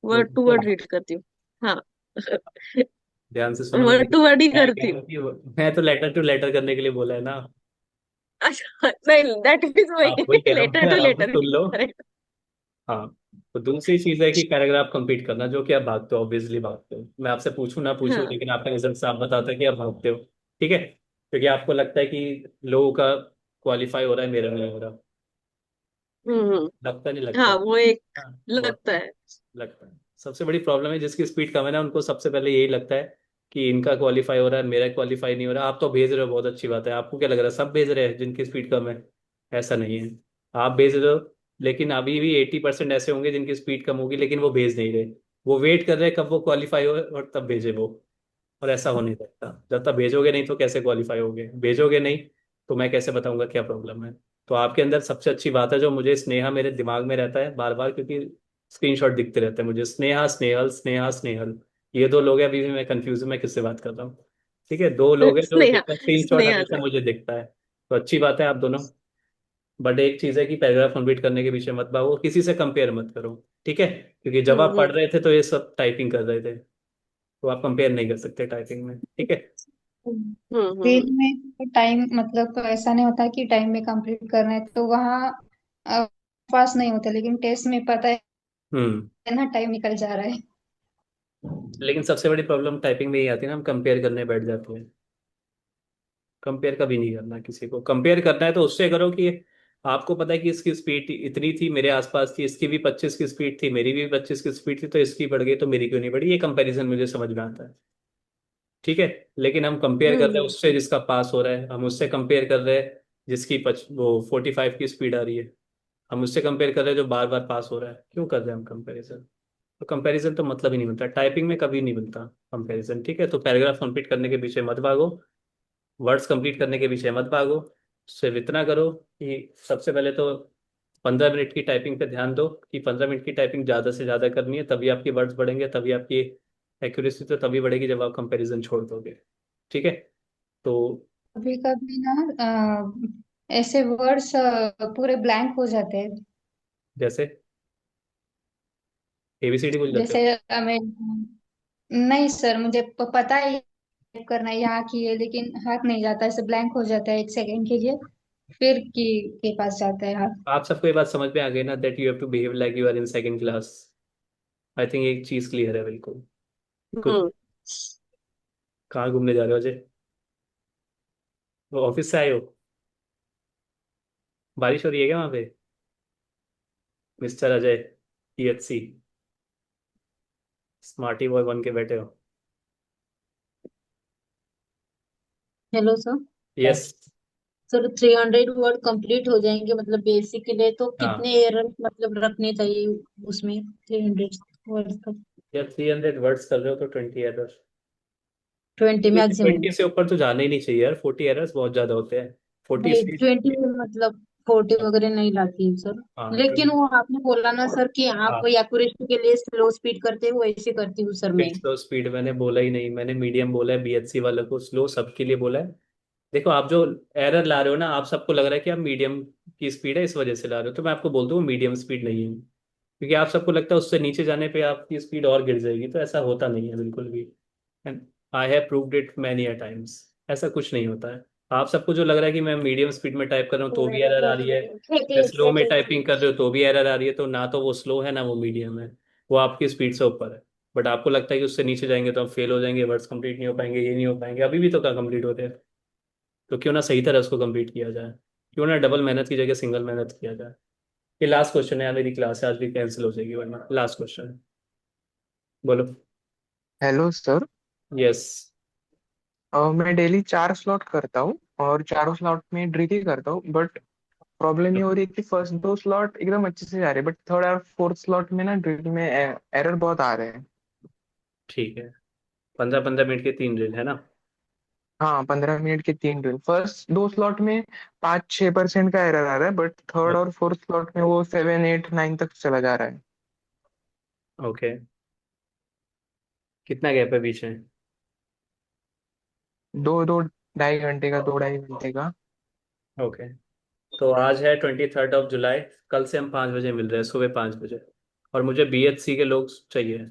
वो वर्ड टू वर्ड रीड करती हूँ। हाँ ध्यान से सुनो मैंने वर्ड टू वर्ड ही क्या करती कह हूँ। रहा हूँ मैं तो लेटर टू लेटर करने के लिए बोला है ना। अच्छा नहीं, दैट मीन्स आप वही वही कह रहा लेटर हूँ टू आप भी लेटर। सुन लो। हाँ, तो दूसरी चीज है कि पैराग्राफ कंप्लीट करना, जो कि आप भागते हो, ऑब्वियसली भागते हो। मैं आपसे पूछूं ना पूछूं, हाँ। लेकिन आपका रिजल्ट साफ बताता है कि आप भागते हो। ठीक है, क्योंकि आपको लगता है कि लोगों का क्वालिफाई हो रहा है, मेरा नहीं हो रहा। हम्म। लगता नहीं लगता हाँ है। वो एक हाँ, बहुत लगता है। लगता है। सबसे बड़ी प्रॉब्लम है जिसकी स्पीड कम है ना, उनको सबसे पहले यही लगता है कि इनका क्वालिफाई हो रहा है, मेरा क्वालिफाई नहीं हो रहा। आप तो भेज रहे हो, बहुत अच्छी बात है। आपको क्या लग रहा है सब भेज रहे हैं जिनकी स्पीड कम है? ऐसा नहीं है, आप भेज रहे हो, लेकिन अभी भी 80% ऐसे होंगे जिनकी स्पीड कम होगी, लेकिन वो भेज नहीं रहे। वो वेट कर रहे हैं कब वो क्वालिफाई हो और तब भेजे वो। और ऐसा हो नहीं सकता, जब तक भेजोगे नहीं तो कैसे क्वालिफाई होगे? भेजोगे नहीं तो मैं कैसे बताऊंगा क्या प्रॉब्लम है? तो आपके अंदर सबसे अच्छी बात है जो मुझे, स्नेहा मेरे दिमाग में रहता है बार बार, क्योंकि स्क्रीनशॉट दिखते रहते हैं मुझे, स्नेहा स्नेहल, स्नेहा स्नेहल। ये दो लोग हैं, अभी भी मैं कंफ्यूज हूँ मैं किससे बात कर रहा हूँ। ठीक है, दो लोग हैं जो स्नेहा। जिनका स्क्रीनशॉट स्नेहा हमेशा सर। मुझे दिखता है। तो अच्छी बात है आप दोनों। बट एक चीज है कि पैराग्राफ कंप्लीट करने के पीछे मत भागो, किसी से कंपेयर मत करो। ठीक है, क्योंकि जब आप पढ़ हम्म। रहे थे तो ये सब टाइपिंग कर रहे थे, तो आप कंपेयर नहीं कर सकते टाइपिंग में। ठीक है। रील में टाइम मतलब ऐसा नहीं होता कि टाइम में कंप्लीट करना है तो वहाँ पास नहीं होता, लेकिन टेस्ट में पता हम्म। है ना टाइम निकल जा रहा है। लेकिन सबसे बड़ी प्रॉब्लम टाइपिंग में ही आती है ना, हम कंपेयर करने बैठ जाते हैं। कंपेयर कभी नहीं करना किसी को। कंपेयर करना है तो उससे करो कि आपको पता है कि इसकी स्पीड इतनी थी, मेरे आसपास थी, इसकी भी 25 की स्पीड थी, मेरी भी 25 की स्पीड थी, तो इसकी बढ़ गई तो मेरी क्यों नहीं बढ़ी? ये कंपैरिजन मुझे समझ में आता है। ठीक है, लेकिन हम कंपेयर कर रहे हैं उससे जिसका पास हो रहा है, हम उससे कंपेयर कर रहे हैं जिसकी वो 45 की स्पीड आ रही है, हम उससे कंपेयर कर रहे हैं जो बार बार पास हो रहा है। क्यों कर रहे हैं हम कंपैरिजन? तो कंपैरिजन तो मतलब ही नहीं बनता, टाइपिंग में कभी नहीं बनता कंपैरिजन। ठीक है, तो पैराग्राफ कंप्लीट करने के पीछे मत भागो, वर्ड्स कंप्लीट करने के पीछे मत भागो। सिर्फ इतना करो कि सबसे पहले तो 15 मिनट की टाइपिंग पे ध्यान दो, कि 15 मिनट की टाइपिंग ज़्यादा से ज़्यादा करनी है, तभी आपकी वर्ड्स बढ़ेंगे, तभी आपकी एक्यूरेसी तो तभी बढ़ेगी जब आप कंपैरिजन छोड़ दोगे। ठीक है, तो कभी कभी ना ऐसे वर्ड्स पूरे ब्लैंक हो जाते हैं। जैसे एबीसीडी भूल जाते हो? जैसे मैं नहीं सर, मुझे पता है टाइप करना है यहाँ की है, लेकिन हाथ नहीं जाता, ऐसे ब्लैंक हो जाता है एक सेकंड के लिए, फिर की के पास जाता है हाथ। आप सबको ये बात समझ में आ गई ना, that you have to behave like you are in second class? I think एक चीज़ क्लियर है बिल्कुल। कुछ हम्म। कहाँ घूमने जा रहे हो अजय? वो ऑफिस से आए हो? बारिश हो रही है क्या वहाँ पे? Mister Ajay, THC, smarty boy बन के बैठे हो? Hello sir. Yes. Sir 300 word complete हो जाएंगे मतलब बेसिक के लिए, तो हाँ कितने एरर मतलब रखने चाहिए उसमें 300 वर्ड का? यार, 300 वर्ड्स कर रहे हो तो 20 एरर। 20 मैक्सिमम? 20 से ऊपर तो जाना ही नहीं चाहिए यार, 40 एरर्स बहुत ज्यादा होते हैं। 40 नहीं इसलिए। 20 मतलब 40 वगैरह नहीं लाती हूँ सर। हाँ लेकिन 20। वो आपने बोला ना सर कि आप हाँ, एक्यूरेसी के लिए स्लो स्पीड करते हो, वैसे करती हूँ सर मैं। स्लो स्पीड मैंने बोला ही नहीं, मैंने मीडियम बोला है, बीएचसी वालों को स्लो सबके लिए बोला है। देखो आप जो एरर ला रहे हो ना, आप सबको लग रहा है कि आप मीडियम की स्पीड है इस वजह से ला रहे हो, तो मैं आपको बोल दूँ मीडियम स्पीड नहीं है, क्योंकि आप सबको लगता है उससे नीचे जाने पे आपकी स्पीड और गिर जाएगी, तो ऐसा होता नहीं है बिल्कुल भी। And I have proved it many a times, ऐसा कुछ नहीं होता है। आप सबको जो लग रहा है कि मैं मीडियम स्पीड में टाइप कर रहा हूँ तो भी एरर आ रही है, मैं स्लो में टाइपिंग कर रहे हो तो भी एरर आ रही है, तो ना तो वो स्लो है ना वो मीडियम है, वो आपकी स्पीड से ऊपर है, बट आपको लगता है कि उससे नीचे जाएंगे तो हम फेल हो जाएंगे, वर्ड्स कंप्लीट नहीं हो पाएंगे, ये नहीं हो पाएंगे, अभी भी तो क्या कंप्लीट होते हैं। तो क्यों ना सही तरह उसको कंप्लीट किया जाए, क्यों ना डबल मेहनत की जगह सिंगल मेहनत किया जाए। ये लास्ट क्वेश्चन है यार, मेरी क्लास आज भी कैंसिल हो जाएगी वरना। लास्ट क्वेश्चन है, बोलो। Hello sir. यस। मैं डेली 4 स्लॉट करता हूँ और चारों स्लॉट में ड्रिल ही करता हूँ, बट प्रॉब्लम ये हो रही है कि फर्स्ट 2 स्लॉट एकदम अच्छे से जा रहे हैं, बट थर्ड और फोर्थ स्लॉट में ना ड्रिल में एरर बहुत आ रहे हैं। ठीक है, 15-15 मिनट के 3 ड्रिल है ना? हाँ, 15 मिनट के 3 ड्रिल। फर्स्ट 2 स्लॉट में 5-6% का एरर आ रहा है, बट थर्ड और फोर्थ स्लॉट में वो 7-8-9 तक चला जा रहा है। ओके, कितना गैप है बीच में? 2-2 ढाई घंटे का, 2-2.5 घंटे का। ओके, तो आज है 23 जुलाई, कल से हम 5 बजे मिल रहे हैं, सुबह 5 बजे। और मुझे BHC के लोग चाहिए।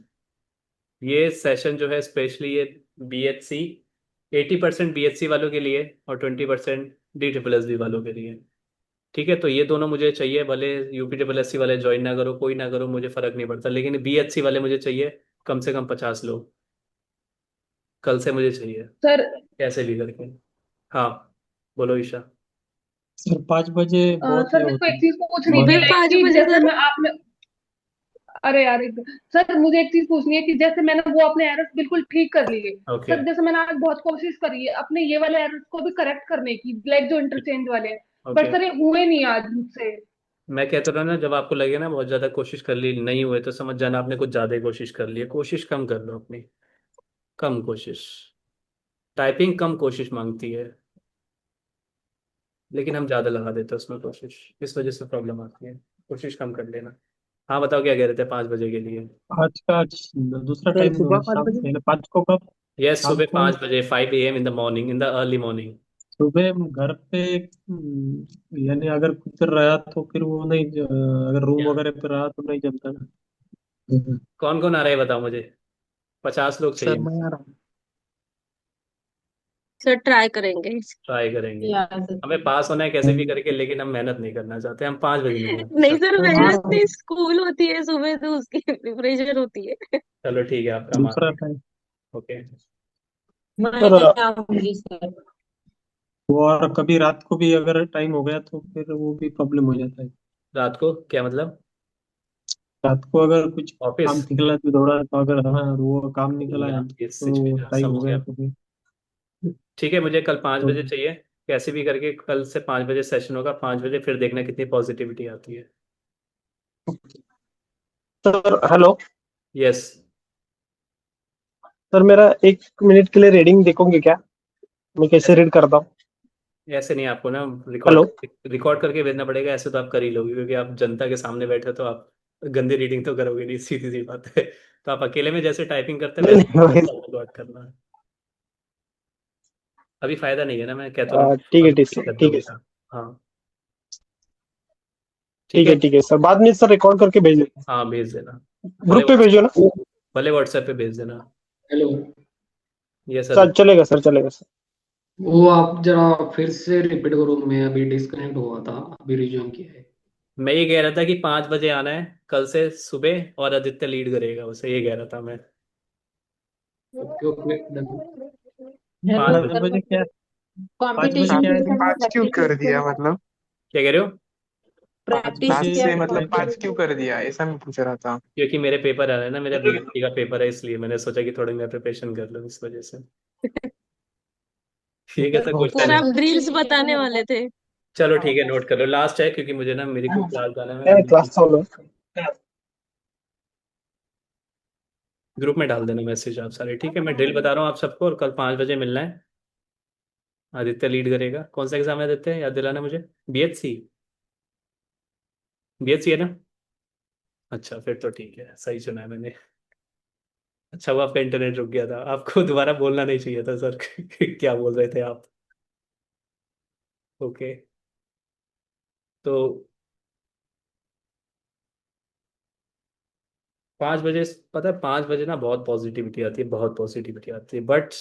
ये सेशन जो है स्पेशली ये BHC, 80% BHC वालों के लिए और 20% DSSS वालों के लिए। ठीक है, तो ये दोनों मुझे चाहिए, भले UPSSC वाले ज्वाइन ना करो, कोई ना करो, मुझे फर्क नहीं पड़ता, लेकिन BHC वाले मुझे चाहिए, कम से कम 50 लोग कल से मुझे चाहिए, सर कैसे भी करके। हाँ, बोलो ईशा। सर 5 बजे बहुत ये सर मेरे को होता एक है। चीज पूछनी थी, सुबह लाइक 5 कि बजे जैसे सर? मैं आपने, अरे यार सर मुझे एक चीज पूछनी है कि जैसे मैंने वो अपने एरर्स बिल्कुल ठीक कर लिए। ओके। सर जैसे मैंने आज बहुत कोशिश करी है अपने ये वाले एरर्स को भी करेक्ट करने की, लाइक जो इंटरचेंज वाले हैं, बट ओके, सर ये हुए नहीं आज मुझसे। मैं कहता रहा ना, जब आपको लगे ना बहुत ज्यादा कोशिश कर ली नहीं हुए, तो समझ जाना आपने कुछ ज्यादा ही कोशिश कर ली है। कोशिश कम कर लो अपनी, कम कोशिश। टाइपिंग कम कोशिश मांगती है, लेकिन हम ज्यादा लगा देते हैं उसमें कोशिश, इस वजह से प्रॉब्लम आती है। कोशिश कम कर लेना। हाँ बताओ, क्या कह रहे थे 5 बजे के लिए? आज का दूसरा सर टाइम सुबह पाँच शाम बजे पहले 5 को कब? यस, शाम सुबह को 5 बजे, 5 AM in the morning, in the early morning. सुबह घर पे यानी अगर कुछ रहा तो फिर वो नहीं, अगर रूम वगैरह पे रहा तो नहीं जमता ना। कौन कौन आ रहा है बताओ मुझे, 50 लोग सर चाहिए। मैं आ रहा हूँ। सर ट्राई करेंगे। ट्राई करेंगे, या सकते हमें पास होना है कैसे भी करके, लेकिन हम मेहनत नहीं करना चाहते, हम 5 बजे मिलना नहीं सर, चाहते हैं। मेहनत नहीं, स्कूल होती है सुबह तो उसकी प्रिपरेशन होती है। चलो ठीक है, आपका मान दूसरा लिया। Time okay. मैं सर आऊंगी सर। वो, और कभी रात को भी अगर टाइम हो गया तो फिर वो भी प्रॉब्लम हो जाता है। रात को क्या मतलब? रात को अगर कुछ काम ऑफिस? निकला तो दौड़ा, तो अगर हाँ वो काम निकला है या इस तो सिचुएशन टाइम हो समझ गया। गया तो फिर ठीक है, मुझे कल 5 बजे तो- चाहिए, कैसे भी करके कल से 5 बजे सेशन होगा, 5 बजे फिर देखना कितनी पॉजिटिविटी आती है। Sir hello. यस। सर मेरा 1 मिनट के लिए रीडिंग देखोगे क्या? मैं कैसे ऐसे रीड करता हूँ? ऐसे नहीं, आपको ना हेलो। रिकॉर्ड रिकॉर्ड करके भेजना पड़ेगा, ऐसे तो आप कर ही लोगे, क्योंकि आप जनता के सामने बैठे हो, तो आप गंदी रीडिंग तो करोगे नहीं, सीधी सी बात है। तो आप अकेले में जैसे टाइपिंग करते हैं नहीं वैसे नहीं रिकॉर्ड करना। अभी फायदा नहीं है ना, मैं कहता रहा ठीक है, हूँ ठीक कर है, ठीक है दोगे सर। आप। हाँ, ठीक है। ठीक है सर, बाद में सर रिकॉर्ड करके भेज देना। हाँ भेज देना, भले ग्रुप पे भेजो ना। भले व्हाट्सएप पे भेज देना। हेलो। Yes sir. चलेगा सर, चलेगा सर। वो आप जरा फिर से रिपीट करो, मैं अभी डिस्कनेक्ट हुआ था, अभी रिज्यूम किया है। मैं ये कह रहा था कि 5 बजे आना है कल से सुबह, और आदित्य लीड करेगा उसे, ये कह रहा था मैं। Okay okay done. पाँच हेलो 5 बजे सर, बजे क्या? 5 बजे कंपटीशन क्या के है? लिए हमने 5 क्यों प्रैक्टिस कर किया दिया था। मतलब? क्या कह रहे हो? 5 बजे 5 प्रैक्टिस किया से था मतलब 5 कंपटीशन। क्यों कर दिया, ऐसा मैं पूछ रहा था। क्योंकि मेरे पेपर आ रहे हैं ना, मेरा BSc का पेपर है, इसलिए मैंने सोचा कि थोड़ी मैं प्रिपरेशन कर लूँ, इस वजह से। ये सर कैसा क्वेश्चन सर है? आप क्वेश्चन ड्रिल्स चेंज किया था बताने मेरे वाले को। थे। चलो ठीक है, नोट कर लो, लास्ट है, क्योंकि मुझे ना मेरी को क्लास जाना है, क्लास चालू है। ग्रुप में डाल देना मैसेज आप सारे, ठीक है? मैं ड्रिल बता रहा हूँ आप सबको, और कल 5 बजे मिलना है। आदित्य लीड करेगा। कौन सा एग्जाम है आदित्य, याद दिलाना मुझे। BHC, BHC है ना? अच्छा, फिर तो ठीक है, सही सुना है मैंने। अच्छा वो आपका इंटरनेट रुक गया था, आपको दोबारा बोलना नहीं चाहिए था सर। क्या बोल रहे थे आप? ओके, तो 5 बजे, पता है 5 बजे ना बहुत पॉजिटिविटी आती है, बहुत पॉजिटिविटी आती है, बट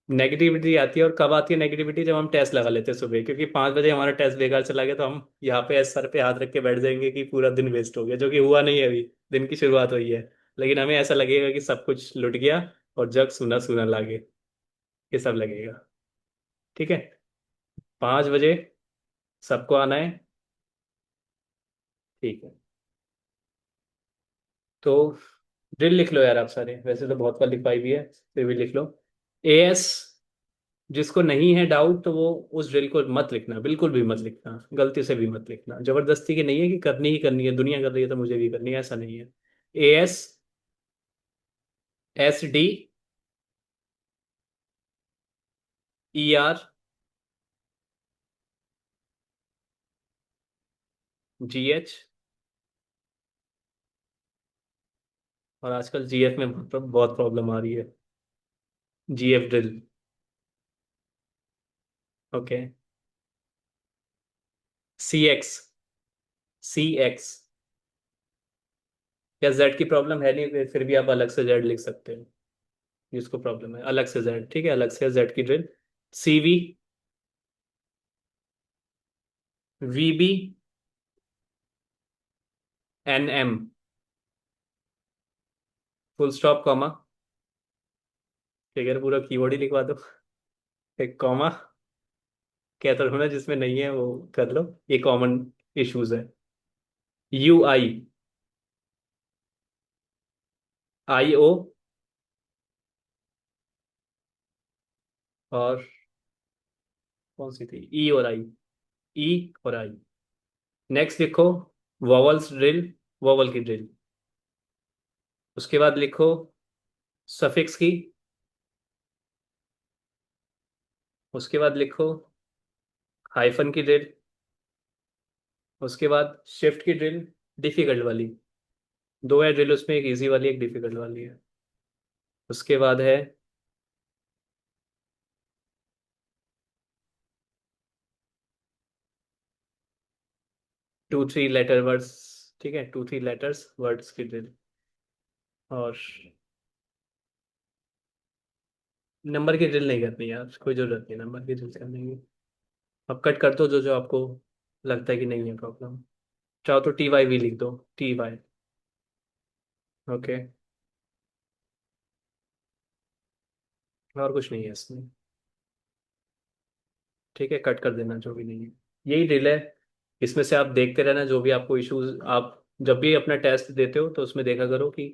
नेगेटिविटी आती है। और कब आती है नेगेटिविटी? जब हम टेस्ट लगा लेते हैं सुबह, क्योंकि 5 बजे हमारा टेस्ट बेकार चला गया, तो हम यहाँ पे सर पे हाथ रख के बैठ जाएंगे कि पूरा दिन वेस्ट हो गया, जो कि हुआ नहीं है, अभी दिन की शुरुआत हुई है। लेकिन हमें ऐसा लगेगा कि सब कुछ लुट गया और जग सूना सूना लागे, ये सब लगेगा। ठीक है, 5 बजे सबको आना है। ठीक है, तो ड्रिल लिख लो यार आप सारे, वैसे तो बहुत बार लिखवाई भी है, फिर भी लिख लो। एएस, जिसको नहीं है डाउट तो वो उस ड्रिल को मत लिखना, बिल्कुल भी मत लिखना, गलती से भी मत लिखना। जबरदस्ती की नहीं है कि करनी ही करनी है, दुनिया कर रही है तो मुझे भी करनी है, ऐसा नहीं है। As, S D, E R, जी एच, और आजकल जीएफ में बहुत प्रॉब्लम आ रही है, जीएफ ड्रिल। ओके, सी एक्स, सी एक्स, या जेड की प्रॉब्लम है नहीं, फिर भी आप अलग से जेड लिख सकते हो, जिसको प्रॉब्लम है अलग से जेड। ठीक है, अलग से जेड की ड्रिल। सीवी, वीबी, एनएम, फुल स्टॉप कॉमा, ठीक है, पूरा कीवर्ड ही लिखवा दो, एक कॉमा, कहता हूँ ना जिसमें नहीं है वो कर लो, ये कॉमन इश्यूज है। यू आई, आई ओ, और कौन सी थी, ई और आई, ई और आई। नेक्स्ट लिखो वॉवल्स ड्रिल, वॉवल की ड्रिल। उसके बाद लिखो सफिक्स की। उसके बाद लिखो हाइफन की ड्रिल। उसके बाद शिफ्ट की ड्रिल, डिफिकल्ट वाली, दो है ड्रिल उसमें, एक इजी वाली एक डिफिकल्ट वाली है। उसके बाद है 2-3 लेटर वर्ड्स, ठीक है, 2-3 लेटर्स वर्ड्स की ड्रिल। और नंबर की ड्रिल नहीं करनी यार, कोई जरूरत नहीं नंबर की ड्रिल करने की। अब कट कर दो जो जो आपको लगता है कि नहीं है प्रॉब्लम। चाहो तो टी वाई भी लिख दो, टी वाई। ओके, और कुछ नहीं है इसमें। ठीक है, कट कर देना जो भी नहीं है, यही ड्रिल है। इसमें से आप देखते रहना, जो भी आपको इश्यूज, आप जब भी अपना टेस्ट देते हो तो उसमें देखा करो कि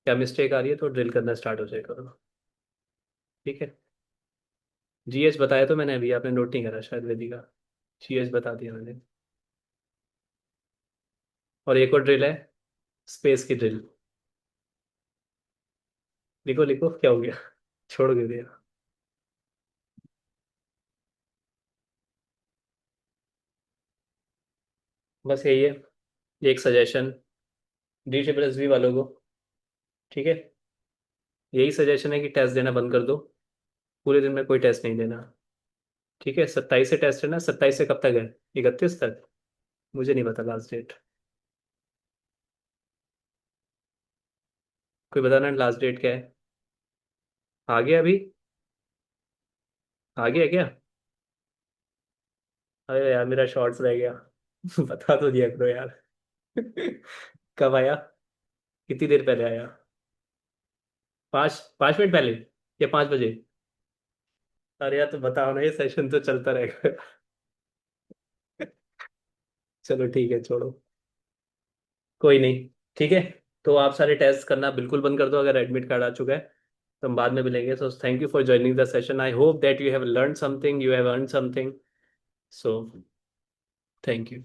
क्या मिस्टेक आ रही है, तो ड्रिल करना स्टार्ट हो जाए करो। ठीक है, जीएच बताया तो मैंने अभी, आपने नोट नहीं करा शायद वेदिका, जीएच बता दिया मैंने। और एक और ड्रिल है स्पेस की ड्रिल। लिखो लिखो, क्या हो गया, छोड़ के दिया। बस यही है, एक suggestion D triple S B वालों को। ठीक है, यही सजेशन है कि टेस्ट देना बंद कर दो, पूरे दिन में कोई टेस्ट नहीं देना। ठीक है, 27 से टेस्ट है ना, 27 से कब तक है, 31 तक, मुझे नहीं पता लास्ट डेट, कोई बताना लास्ट डेट क्या है। आ गया अभी, आ गया क्या? अरे यार मेरा शॉर्ट्स रह गया बता तो दिया करो यार कब आया, कितनी देर पहले आया? 5 5 मिनट पहले या 5 बजे? अरे यार तो बताओ ना, ये सेशन तो चलता रहेगा चलो ठीक है, छोड़ो, कोई नहीं। ठीक है, तो आप सारे टेस्ट करना बिल्कुल बंद कर दो, अगर एडमिट कार्ड आ चुका है तो हम बाद में मिलेंगे। So thank you for joining the session, I hope that you have learn something, you have earn something. So thank you.